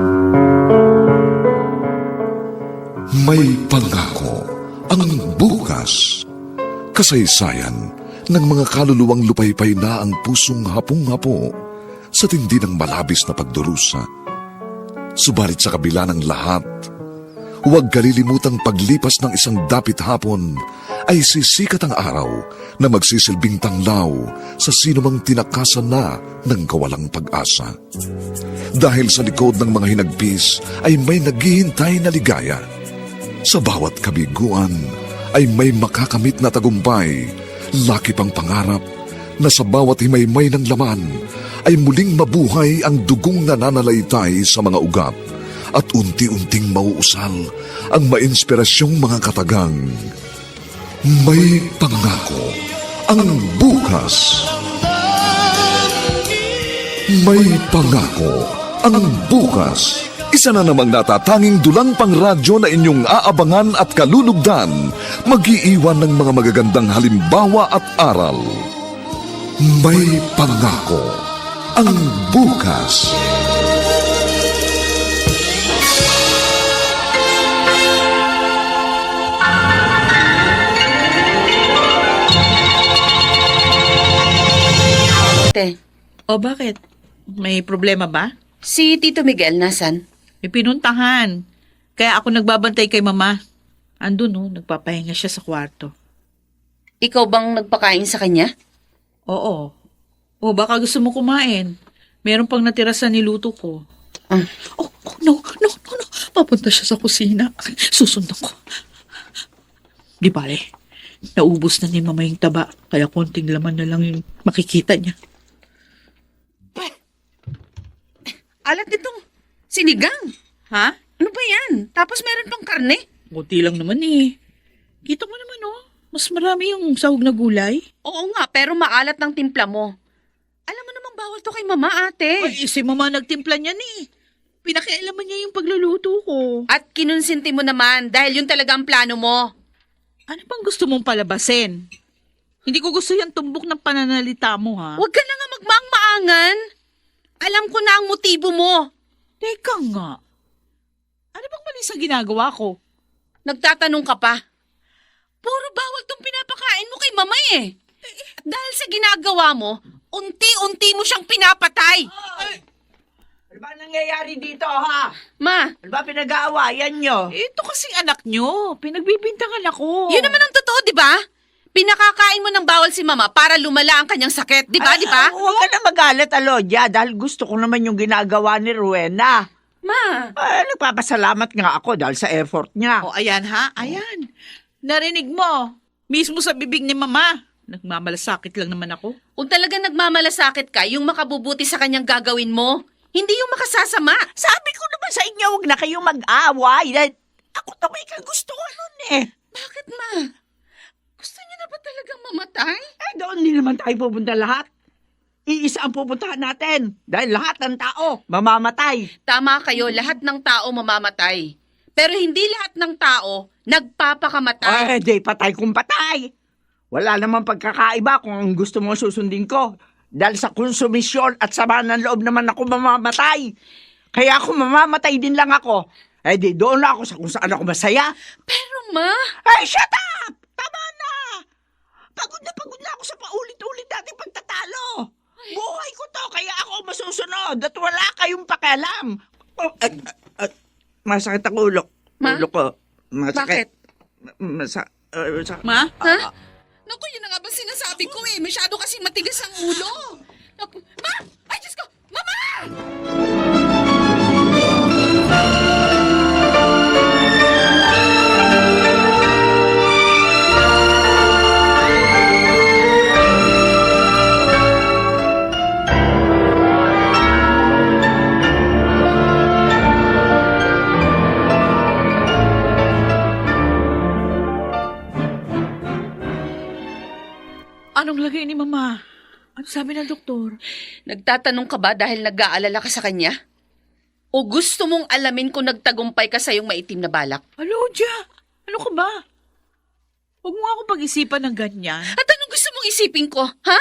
May Pangako, ang bukas. Kasaysayan ng mga kaluluwang lupaypay na ang pusong hapong-hapo sa tindi ng malabis na pagdurusa. Subalit sa kabila ng lahat, huwag kalilimutang paglipas ng isang dapit hapon ay sisikat ang araw na magsisilbing tanglaw sa sinumang tinakasan na ng kawalang pag-asa. Dahil sa likod ng mga hinagpis ay may naghihintay na ligaya. Sa bawat kabiguan ay may makakamit na tagumpay, laki pang pangarap na sa bawat himaymay ng laman ay muling mabuhay ang dugong nananalaytay sa mga ugat at unti-unting mauusal ang mainspirasyong mga katagang. May Pangako, ang bukas. May Pangako, ang bukas. Isa na namang natatanging dulang pangradyo na inyong aabangan at kalulugdan, mag-iiwan ng mga magagandang halimbawa at aral. May Pangako, ang bukas. O bakit? May problema ba? Si Tito Miguel, nasan? May pinuntahan. Kaya ako nagbabantay kay Mama. Andun, no? Nagpapahinga siya sa kwarto. Ikaw bang nagpakain sa kanya? Oo. O baka gusto mo kumain. Meron pang natira sa niluto ko. Oh, no. Papunta siya sa kusina. Susundan ko. Di bale, naubos na ni Mama yung taba. Kaya konting laman na lang yung makikita niya. Alat nitong sinigang. Ha? Ano ba yan? Tapos meron pang karne. Kunti lang naman eh. Kita mo naman oh. Mas marami yung sahog na gulay. Oo nga, pero maalat ng timpla mo. Alam mo namang bawal to kay Mama, ate. Ay, si Mama nagtimpla niyan eh. Pinakialaman niya yung pagluluto ko. At kinonsinti mo naman dahil yun talaga ang plano mo. Ano bang gusto mong palabasin? Hindi ko gusto yung tumbok ng pananalita mo, ha? Huwag ka na nga magmaang-maangan. Alam ko na ang motibo mo. Teka nga. Ano bang mali sa ginagawa ko? Nagtatanong ka pa. Puro bawal tong pinapakain mo kay mama eh. At dahil sa ginagawa mo, unti-unti mo siyang pinapatay. Ano ba nangyayari dito, ha? Ma, Ano ba pinag-aawayan nyo? Ito kasing anak nyo. Pinagbibintangan ako. yun naman ang totoo, di ba? Pinakakain mo ng bawal si mama para lumala ang kanyang sakit, di ba? Di ba? Huwag ka na magalit, Alodia, dahil gusto ko naman yung ginagawa ni Rowena. Ma, Nagpapasalamat nga ako dahil sa effort niya. O, ayan ha. Ayan. Narinig mo. Mismo sa bibig ni mama. Nagmamalasakit lang naman ako. kung talaga nagmamalasakit ka, yung makabubuti sa kanyang gagawin mo, hindi yung makasasama. Sabi ko naman sa inyo, huwag na kayong mag-away. Dahil ako na may kagustuhan nun eh. Bakit, ma? Gusto niyo na ba talagang mamatay? Doon din naman tayo pupunta lahat. Iisa ang pupuntahan natin. Dahil lahat ng tao mamamatay. Tama kayo, lahat ng tao mamamatay. Pero hindi lahat ng tao nagpapakamatay. Di patay kung patay. Wala namang pagkakaiba kung ang gusto mo susundin ko. Dahil sa konsumisyon at sama ng loob naman ako mamamatay. Kaya ako mamamatay din lang ako. Di doon na ako sa kung saan ako masaya. Pero ma, Shut up! Tama na! Pagod na ako sa paulit-ulit nating pagtatalo. Buhay ko to, kaya ako masusunod at wala kayong pakialam. Masakit ang ulo. Ma? Ulo ko. Masakit. Bakit? Ma? Ha? Naku, yun na nga ba sinasabi ko eh. Masyado kasing matigas ang ulo. Naku, ma! Ay, Diyos ko! Mama! Anong lagay ni mama? Ano sabi ng doktor? Nagtatanong ka ba dahil nag-aalala ka sa kanya? O gusto mong alamin kung nagtagumpay ka sa iyong maitim na balak? Alodia, ano ka ba? Huwag mo ako pag-isipan ng ganyan. At anong gusto mong isipin ko, ha?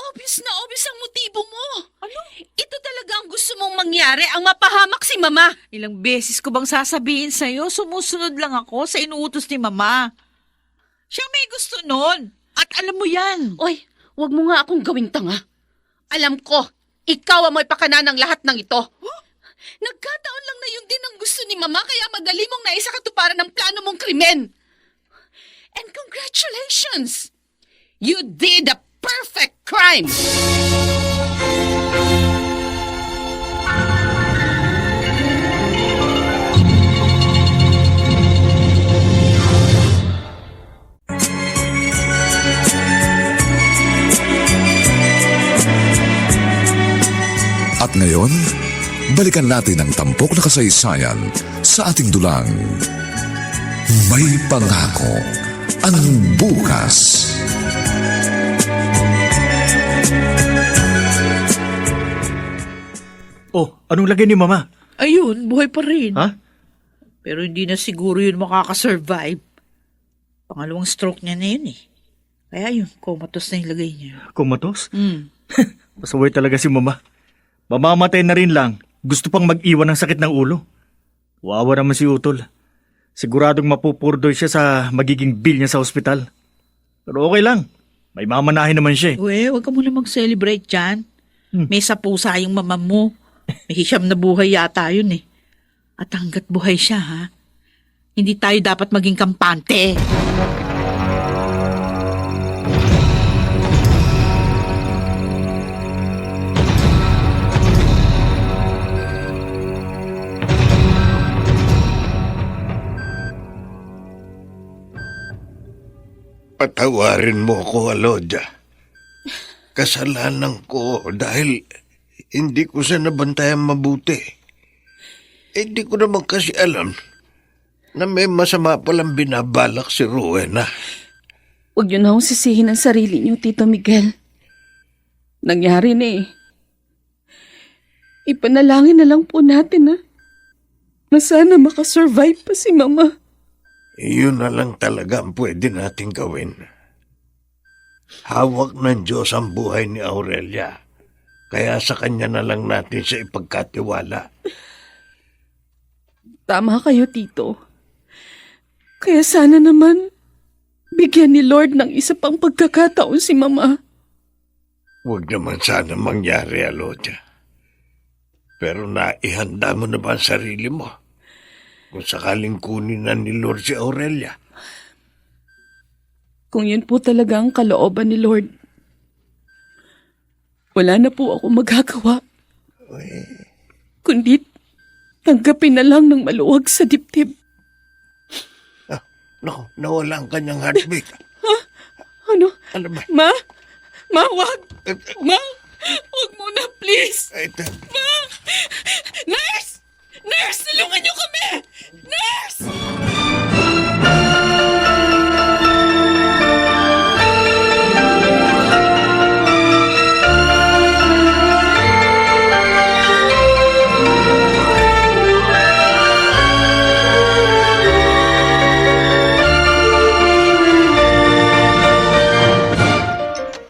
Obvious na obvious ang motibo mo. Ano? Ito talaga ang gusto mong mangyari, ang mapahamak si mama. Ilang beses ko bang sasabihin sa'yo, sumusunod lang ako sa inuutos ni mama. Siya may gusto nun. At alam mo yan. Oy, wag mo nga akong gawing tanga. Alam ko, ikaw ang may pakana ng lahat ng ito. Nagkataon lang na yun din ang gusto ni mama kaya madali mong naisakatuparan ng plano mong krimen. And congratulations! You did a perfect crime! At ngayon, balikan natin ang tampok na kasaysayan sa ating dulang. May pangako ang bukas. Oh, anong lagay ni mama? Ayun, buhay pa rin. Ha? Pero hindi na siguro yun makakasurvive. Pangalawang stroke niya na yun eh. Kaya yun, comatose na yung lagay niya. Kumatos? Hmm. Pasaway talaga si mama. Mamamatay na rin lang. Gusto pang mag-iwan ng sakit ng ulo. Wawa naman si Utol. Siguradong mapupurdoy siya sa magiging bill niya sa ospital. Pero okay lang. May mamanahin naman siya eh. Uwe, huwag ka muna mag-celebrate dyan. May sapusa yung mama mo. May hiyam na buhay yata yun eh. At hanggat buhay siya ha, hindi tayo dapat maging kampante. Patawarin mo ako, Alodia. Kasalanan ko dahil hindi ko siya nabantayan mabuti. Hindi ko naman kasi alam na may masama palang binabalak si Rowena. Huwag niyo na akong sisihin ang sarili niyo, Tito Miguel. Nangyari na eh. Ipanalangin na lang po natin na sana makasurvive pa si Mama. Iyon na lang talaga ang pwede nating gawin. Hawak ng Diyos ang buhay ni Aurelia. Kaya sa kanya na lang natin siya ipagkatiwala. Tama kayo, Tito. Kaya sana naman bigyan ni Lord ng isa pang pagkakataon si Mama. Huwag naman sana mangyari, Alodia. Pero naihanda mo na ba ang sarili mo? Kung sakaling kunin na ni Lord si Aurelia. Kung yun po talaga ang kalooban ni Lord, wala na po ako magagawa. Kundi tanggapin na lang ng maluwag sa dibdib. Naku, nawala ang kanyang heartbeat. Ano? Ano ba? Ma? Ma, wag! Ma! Wag muna, please! Ito. Nurse! Nurse! Tulungan niyo kami! Nurse!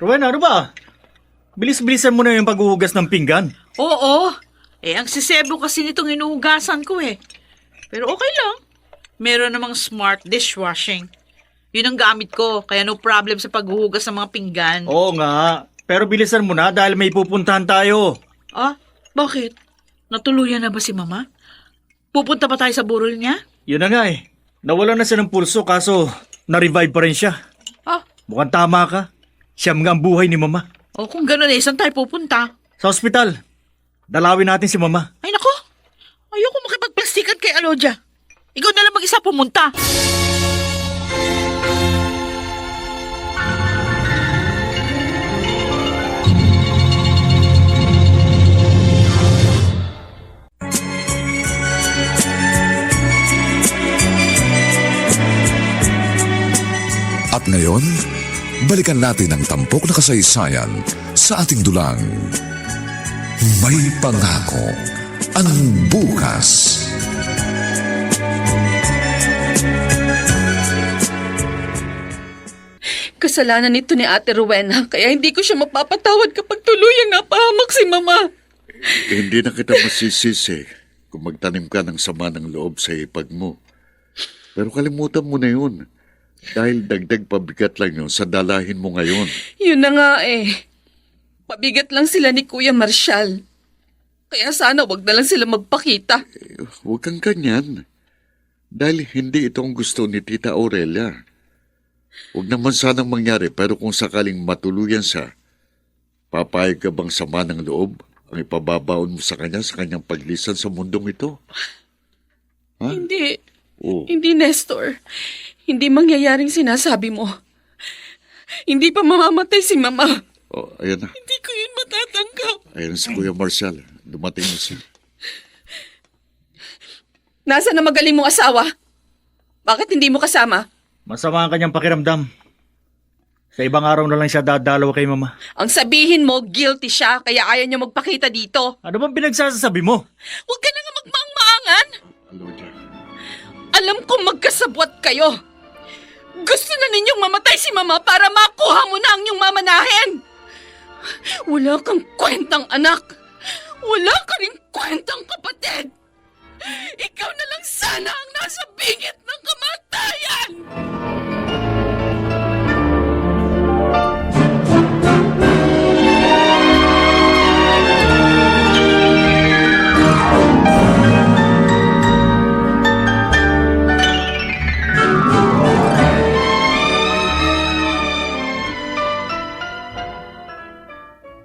Rowena, ano ba? Bilis-bilisan mo na yung paghuhugas ng pinggan. Oo. Ang sisebo kasi nitong inuhugasan ko eh. Pero okay lang. Meron namang smart dishwashing. Yun ang gamit ko, kaya no problem sa paghuhugas ng mga pinggan. Oo nga, pero bilisan mo na dahil may pupuntahan tayo. Ah, bakit? Natuluyan na ba si Mama? Pupunta ba tayo sa burol niya? Yun na nga eh. Nawala na siya ng pulso kaso na-revive pa rin siya. Ah, Mukhang tama ka. Siyam nga ang buhay ni Mama. o kung gano'n saan tayo pupunta? Sa ospital. Dalawin natin si Mama. Ay nako, ayoko makipagplastikan kay Alodia. Ikaw na lang mag-isa pumunta. At ngayon, balikan natin ang tampok na kasaysayan sa ating dulang. May pangako ang bukas. Kasalanan nito ni Ate Rowena, kaya hindi ko siya mapapatawad kapag tuluyang napahamak si Mama. Hindi na kita masisisi kung magtanim ka ng sama ng loob sa ipag mo. Pero kalimutan mo na yun. Dahil dagdag pabigat lang yun sa dalahin mo ngayon. Yun na nga eh. Pabigat lang sila ni Kuya Marshall. Kaya sana wag na lang sila magpakita. Huwag kang ganyan. Dahil hindi ito ang gusto ni Tita Aurelia. Huwag naman sanang mangyari pero kung sakaling matuluyan siya, papayag ka bang sama ng loob ang ipababaon mo sa kanyang paglisan sa mundong ito? Ha? Hindi. Oh. Hindi, Nestor. Hindi mangyayaring sinasabi mo. Hindi pa mamamatay si Mama. Oh, ayan na. Hindi ko yun matatanggap. Ayan si Kuya Marshall. Dumating na siya. Nasaan na magaling mong asawa? Bakit hindi mo kasama? Masama ang kanyang pakiramdam. Sa ibang araw na lang siya dadalaw kay Mama. Ang sabihin mo, guilty siya, kaya ayaw niya magpakita dito. Ano bang pinagsasabi mo? Huwag ka na nga magmaang-maangan. Alodia. Alam kong magkasabwat kayo. Gusto na ninyong mamatay si Mama para makuha mo na ang inyong mamanahin. Wala kang kwentang anak. Wala ka rin kwentang kapatid. Ikaw na lang sana ang nasa bingit ng kamatayan.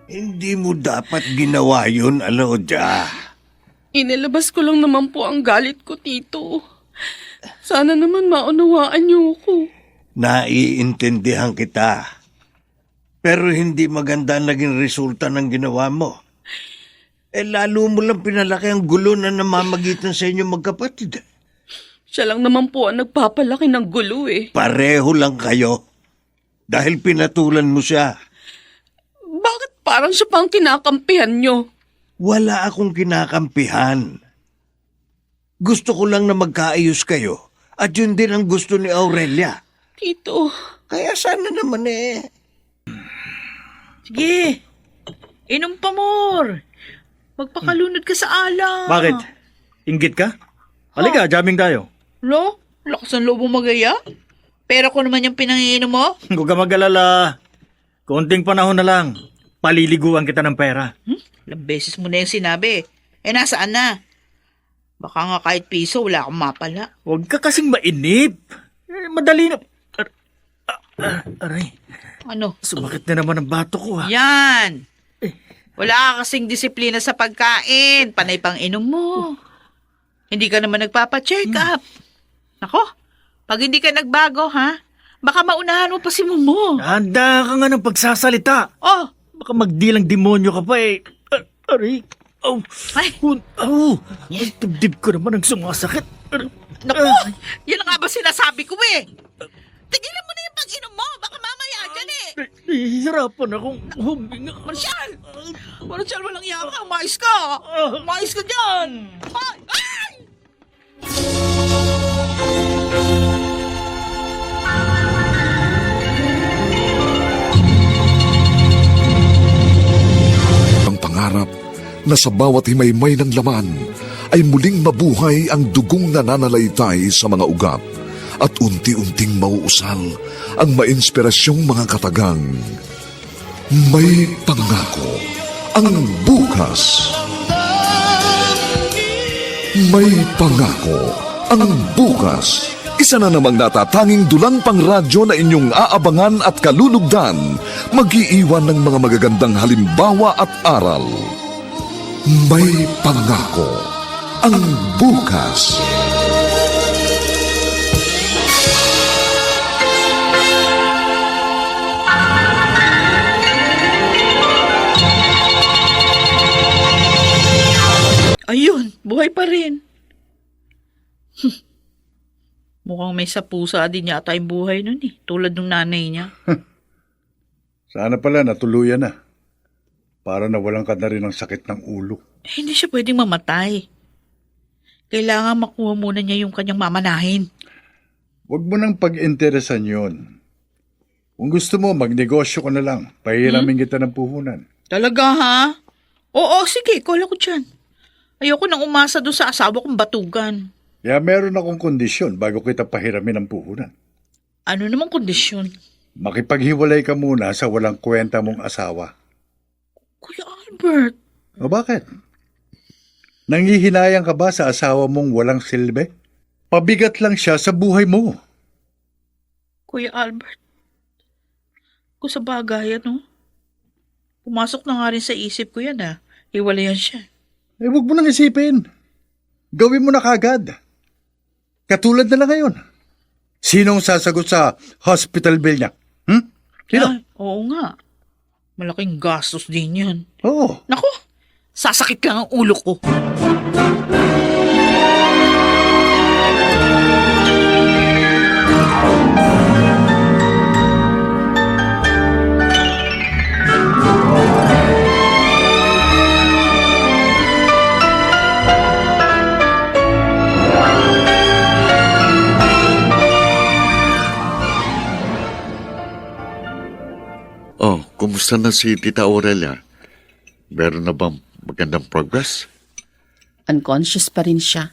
Hindi mo dapat ginawa yun, Alodia. Inilabas ko lang naman po ang galit ko, Tito. Sana naman maunawaan niyo ako. Naiintindihan kita. Pero hindi maganda ang naging resulta ng ginawa mo. Lalo mo lang pinalaki ang gulo na namamagitan sa inyo magkapatid. Siya lang naman po ang nagpapalaki ng gulo eh. Pareho lang kayo. Dahil pinatulan mo siya. Bakit parang siya pang kinakampihan niyo? Wala akong kinakampihan. Gusto ko lang na magkaayos kayo at yun din ang gusto ni Aurelia. Tito. Kaya sana naman Sige. Inom pa more. Magpakalunod ka sa ala. Bakit? Inggit ka? Halika, jamming tayo. Lo? Lakas ang loob mo magaya? Pera ko naman yung pinangiinom mo. Huwag ka mag-alala. Konting panahon na lang. Paliliguan kita ng pera. Ilang beses mo na yung sinabi. Nasaan na? Baka nga kahit piso, wala akong mapala. Huwag ka kasing mainip. Madali na. Aray, Ano? sumakit na naman ang bato ko ha. Yan! Wala ka kasing disiplina sa pagkain. Panay pang inom mo. Hindi ka naman nagpapa-check up. Nako, pag hindi ka nagbago, ha? Baka maunahan mo pa si Mumo. Handa ka nga ng pagsasalita. Oh, Baka magdilang demonyo ka pa eh. Aray. Oh. ay, Oh. Ang dibdib ko naman ang sumasakit. naku, yan ang nga ba sinasabi ko eh. Tigilan mo na yung pag-inom mo. Baka mamaya dyan eh. Hihirapan akong huminga. Marshall! Marshall, walang yaka. Mais ka. Mais ka dyan. Ay! Ang pangarap na sa bawat himaymay ng laman ay muling mabuhay ang dugong nananalaytay sa mga ugat at unti-unting mauusal ang mainspirasyong mga katagang may pangako ang bukas. May pangako ang bukas. Isa na namang natatanging dulang pangradyo na inyong aabangan at kalulugdan, mag-iiwan ng mga magagandang halimbawa at aral. May pangako ang bukas. Ayun, buhay pa rin. Mukhang may sapusa din yata yung buhay nun eh. Tulad ng nanay niya. Sana pala natuluyan na. Para nawalan ka na rin ng sakit ng ulo. Hindi siya pwedeng mamatay. Kailangan makuha muna niya yung kanyang mamanahin. Huwag mo nang pag-interesan yon. Kung gusto mo, magnegosyo ko na lang. Pahiramin kita ng puhunan. Talaga ha? Oo, sige, call ako dyan. Ayoko nang umasa doon sa asawa kong batugan. Kaya meron akong kondisyon bago kita pahiramin ng puhunan. Ano namang kondisyon? Makipaghiwalay ka muna sa walang kwenta mong asawa. Kuya Albert, O bakit? Nangihinayang ka ba sa asawa mong walang silbi? Pabigat lang siya sa buhay mo. Kuya Albert. Kung sa bagay, ano? Pumasok na nga rin sa isip ko yan Hiwalayan siya. Eh, huwag mo nang isipin. Gawin mo na kagad. Katulad na lang ngayon. Sinong sasagot sa hospital bill niya? Sino? Ay, oo nga. Malaking gastos din yan. Oo. Naku, sasakit lang ang ulo ko. Oh, kumusta na si Tita Aurelia? Meron na bang magandang progress? Unconscious pa rin siya.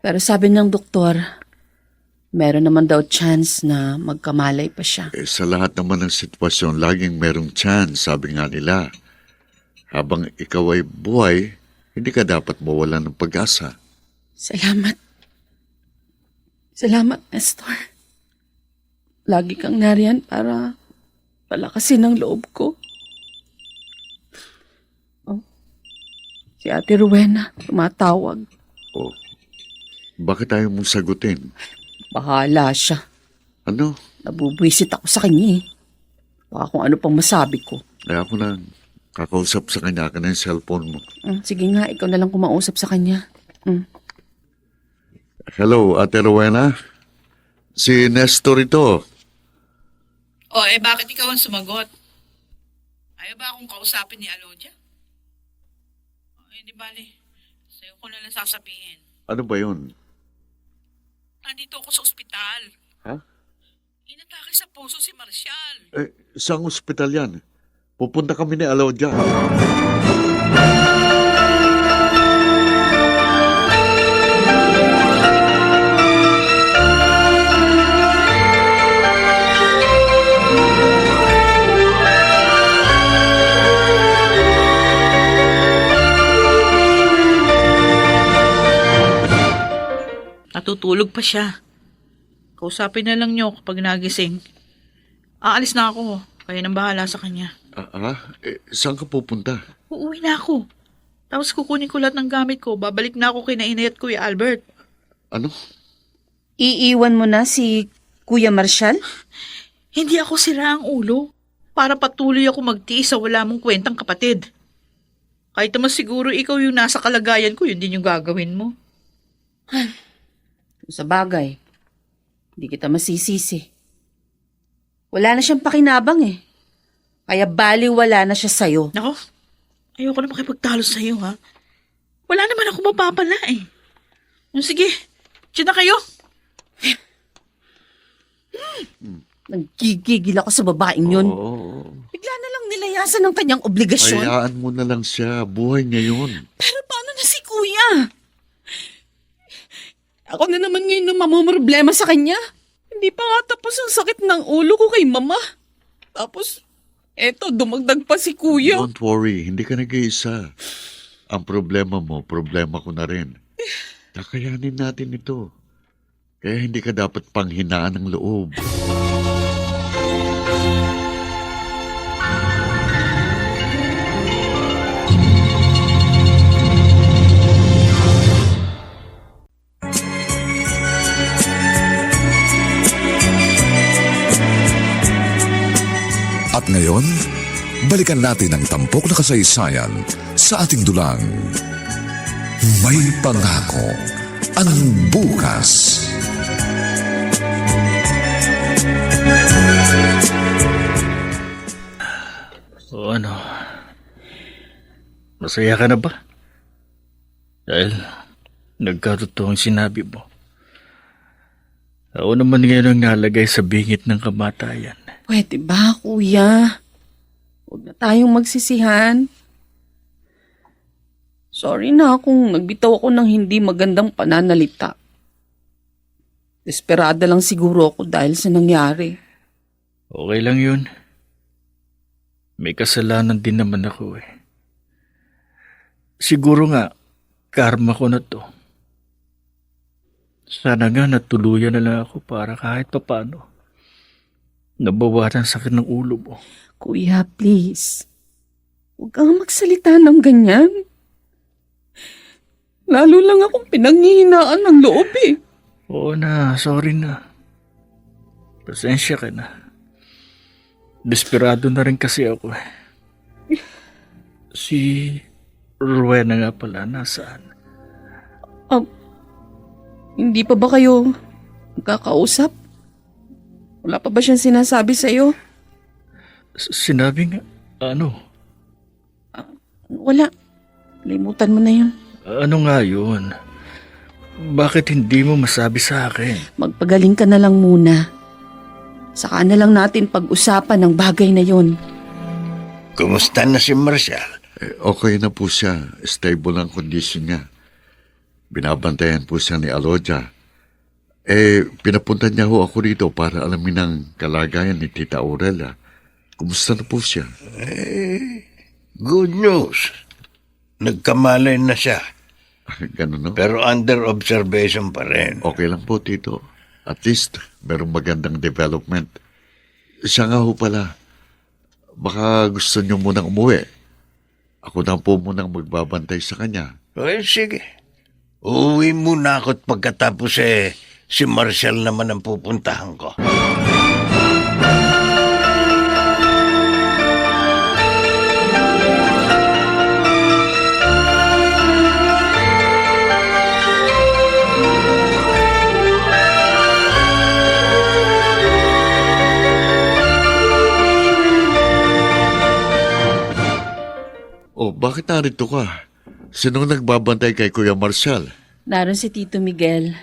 Pero sabi ng doktor, meron naman daw chance na magkamalay pa siya. Sa lahat naman ng sitwasyon, laging merong chance, sabi nga nila. Habang ikaw ay buhay, hindi ka dapat mawalan ng pag-asa. Salamat. Salamat, Nestor. Lagi kang nariyan para palakasin ang loob ko. Oh, si Ate Rowena, tumatawag. Oh, bakit ayaw mong sagutin? Bahala siya. Ano? Nabubwisit ako sa kanya eh. Baka kung ano pang masabi ko. Kaya ako na kakausap sa kanya ka na yung cellphone mo. Sige nga, ikaw na lang kumausap sa kanya. Hello, Ate Rowena? Si Nestor ito. Bakit ikaw ang sumagot? Ayaw ba akong kausapin ni Alodia? di bali. Sa'yo ko na lang sasabihin. Ano ba yun? Nandito ako sa ospital. Ha? Inatake sa puso si Marcial. Saan ospital yan? Pupunta kami ni Alodia. Natutulog pa siya. Kausapin na lang niyo kapag nagising. Aalis na ako. Kaya nang bahala sa kanya. Saan ka pupunta? Uuwi na ako. Tapos kukunin ko lahat ng gamit ko. Babalik na ako kay Inay at Kuya Albert. Ano? Iiwan mo na si Kuya Marcial? Hindi ako sira ang ulo. Para patuloy ako magtiis sa wala mong kwentang kapatid. Kahit naman siguro ikaw yung nasa kalagayan ko, yun din yung gagawin mo. Sa bagay, hindi kita masisisi. Wala na siyang pakinabang eh. Kaya baliwala na siya sa'yo. Nako, ayoko na makipagtalo sa'yo ha. Wala naman ako mapapala eh. Sige, dyan na kayo. Nagigigil ako sa babaeng yun. Oo. Bigla na lang nilayasan ng kanyang obligasyon. Hayaan mo na lang siya. Buhay niya yun. Pero paano na si Kuya? Ako na naman ngayon ang mamumroblema sa kanya. Hindi pa nga tapos ang sakit ng ulo ko kay Mama. Tapos, eto, dumagdag pa si Kuya. Don't worry. Hindi ka nag-iisa. Ang problema mo, problema ko na rin. Kakayanin natin ito. Kaya hindi ka dapat panghinaan ng loob. At ngayon, balikan natin ang tampok na kasaysayan sa ating dulang. May pangako ang bukas. O ano? Masaya ka na ba? Dahil nagkatotoong sinabi mo. Ako naman ngayon ang nalagay sa bingit ng kamatayan. Pwede ba, Kuya? Huwag na tayong magsisihan. Sorry na kung nagbitaw ako ng hindi magandang pananalita. Desperada lang siguro ako dahil sa nangyari. Okay lang yun. May kasalanan din naman ako eh. Siguro nga, karma ko na to. Sana nga natuluyan na lang ako para kahit papano nabawasan sakit ng ulo mo. Kuya, please. Huwag kang magsalita ng ganyan. Lalo lang akong pinanghihinaan ng loob eh. Oo na, sorry na. Pasensya ka na. Desperado na rin kasi ako eh. Si Rowena nga pala, nasaan? Hindi pa ba kayo magkakausap? Wala pa ba siyang sinasabi sa'yo? Sinabi nga, ano? Wala. Limutan mo na yun. Ano nga yun? Bakit hindi mo masabi sa akin? Magpagaling ka na lang muna. Saka na lang natin pag-usapan ng bagay na yun. Kumusta na si Marcial? Okay na po siya. Stable ang kondisyon niya. Binabantayan po siya ni Alodia. Pinapunta niya ho ako rito para alamin ang kalagayan ni Tita Aurela. Kumusta na po siya? Good news. Nagkamalay na siya. Ganun no? Pero under observation pa rin. Okay lang po, Tito. At least, merong magandang development. Siya nga ho pala. Baka gusto niyo munang umuwi. Ako na po munang magbabantay sa kanya. Sige. Uuwi muna ako at pagkatapos si Marcial naman ang pupuntahan ko. Bakit narito ka? Sinong nagbabantay kay Kuya Marshall? Naroon si Tito Miguel.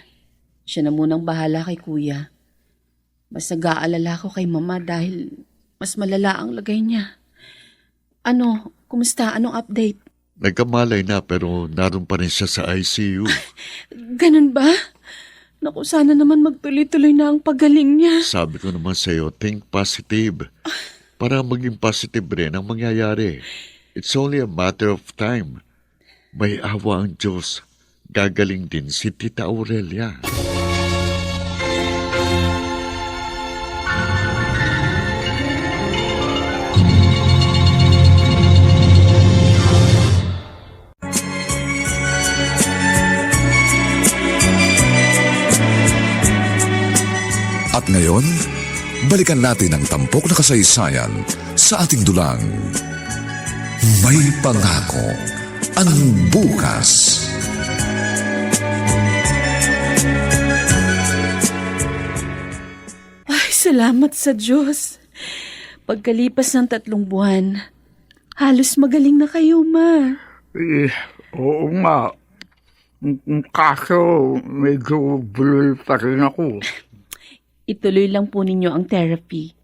Siya na munang bahala kay Kuya. Mas nag-aalala ko kay Mama dahil mas malala ang lagay niya. Ano, kumusta? Anong update? Nagkamalay na pero naroon pa rin siya sa ICU. Ganun ba? Naku, sana naman magtuloy-tuloy na ang pagaling niya. Sabi ko naman sa'yo, think positive. Para maging positive rin ang mangyayari. It's only a matter of time. May awa ang Diyos. Gagaling din si Tita Aurelia. At ngayon, balikan natin ang tampok na kasaysayan sa ating dulang. May pangako ang bukas. Ay, salamat sa Diyos. Pagkalipas ng 3 buwan, halos magaling na kayo, Ma. Oo nga. Kaso, medyo bulol pa rin ako. Ituloy lang po ninyo ang therapy.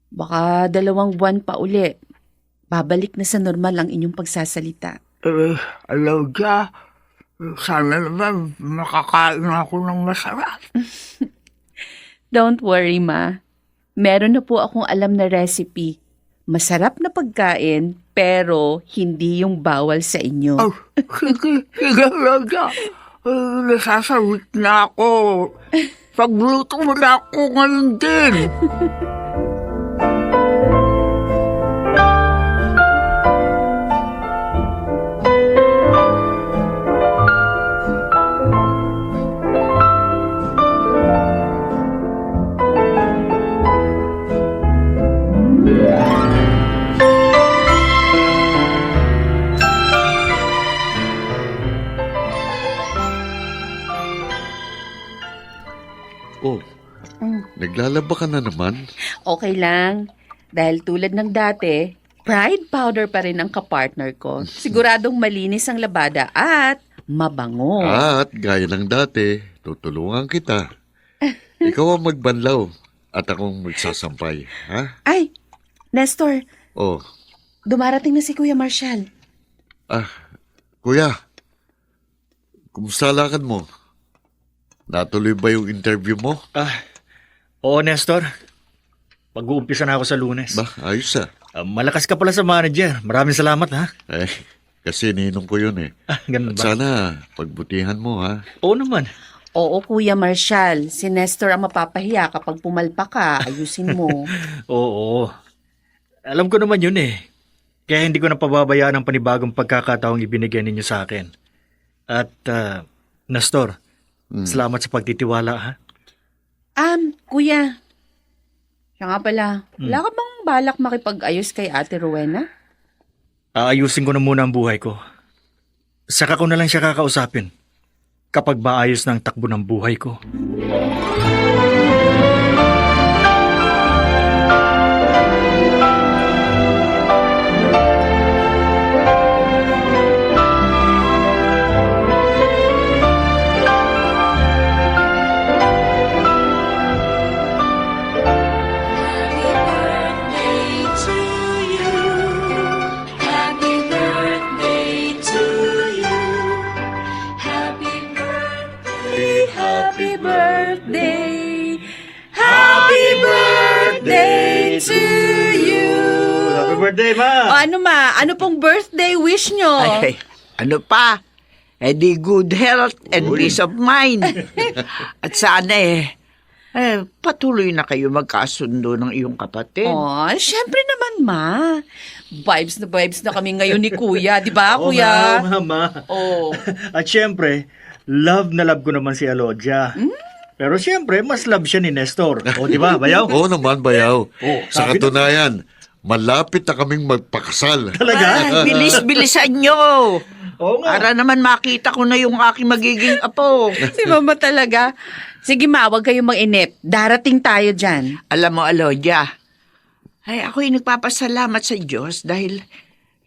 Baka 2 buwan pa uli. Babalik na sa normal ang inyong pagsasalita. Alaudia, sana naman makakain ako ng masarap. Don't worry, Ma. Meron na po akong alam na recipe. Masarap na pagkain, pero hindi yung bawal sa inyo. Oh, sige, Alaudia. Nasasawit na ako. Pagluto mo na ako ngayon din. Oh, naglalaba ka na naman? Okay lang. Dahil tulad ng dati, Pride powder pa rin ang kapartner ko. Siguradong malinis ang labada at mabango. At gaya ng dati, tutulungan kita. Ikaw ang magbanlaw at akong magsasampay, ha? Ay, Nestor, Oh, dumarating na si Kuya Marshall. kuya, kumusta lakad mo? Natuloy ba yung interview mo? Oo, Nestor. Pag-uumpisa na ako sa Lunes. Ba, ayos ah. Malakas ka pala sa manager. Maraming salamat, ha? Kasi ninong ko yun eh. Ganun At ba? sana, pagbutihan mo ha. Oo naman. Oo, Kuya Marshall. Si Nestor ang mapapahiya kapag pumalpa ka. Ayusin mo. Oo. Alam ko naman yun eh. Kaya hindi ko napababayaan ang panibagong pagkakataong ibinigay ninyo sa akin. At, Nestor, salamat sa pagtitiwala, ha? Kuya. Siya nga pala, wala ka bang balak makipag-ayos kay Ate Rowena? Aayusin ko na muna ang buhay ko. Saka ko na lang siya kakausapin kapag maayos na ang takbo ng buhay ko. Happy birthday! Happy birthday to you! Happy birthday, Ma! O ano Ma? Ano pong birthday wish nyo? Ay, ano pa? Di good health and peace of mind. At sana patuloy na kayo magkasundo ng iyong kapatid. Oh, syempre naman, Ma. Vibes na kami ngayon ni Kuya. Di ba, Oo Kuya? nga, Ma. Oh. At syempre, love na love ko naman si Alodia. Pero syempre, mas love siya ni Nestor. O, di ba, Bayaw? Oo naman, Bayaw. Sa sabi katunayan, malapit na kaming magpakasal. Talaga? Ay, bilis-bilisan nyo. Oo nga. Para naman makita ko na yung aking magiging apo. Si Mama talaga. Sige, Ma, huwag kayong mag-inip. Darating tayo dyan. Alam mo, Alodia, ako'y nagpapasalamat sa Diyos dahil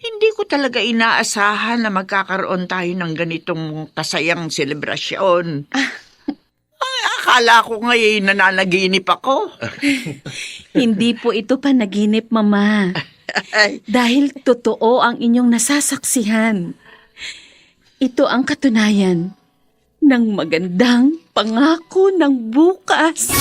Hindi ko talaga inaasahan na magkakaroon tayo ng ganitong kasayang selebrasyon. Ay, akala ko ngayon nananaginip ako. Hindi po ito panaginip, Mama. Dahil totoo ang inyong nasasaksihan. Ito ang katunayan ng magandang pangako ng bukas.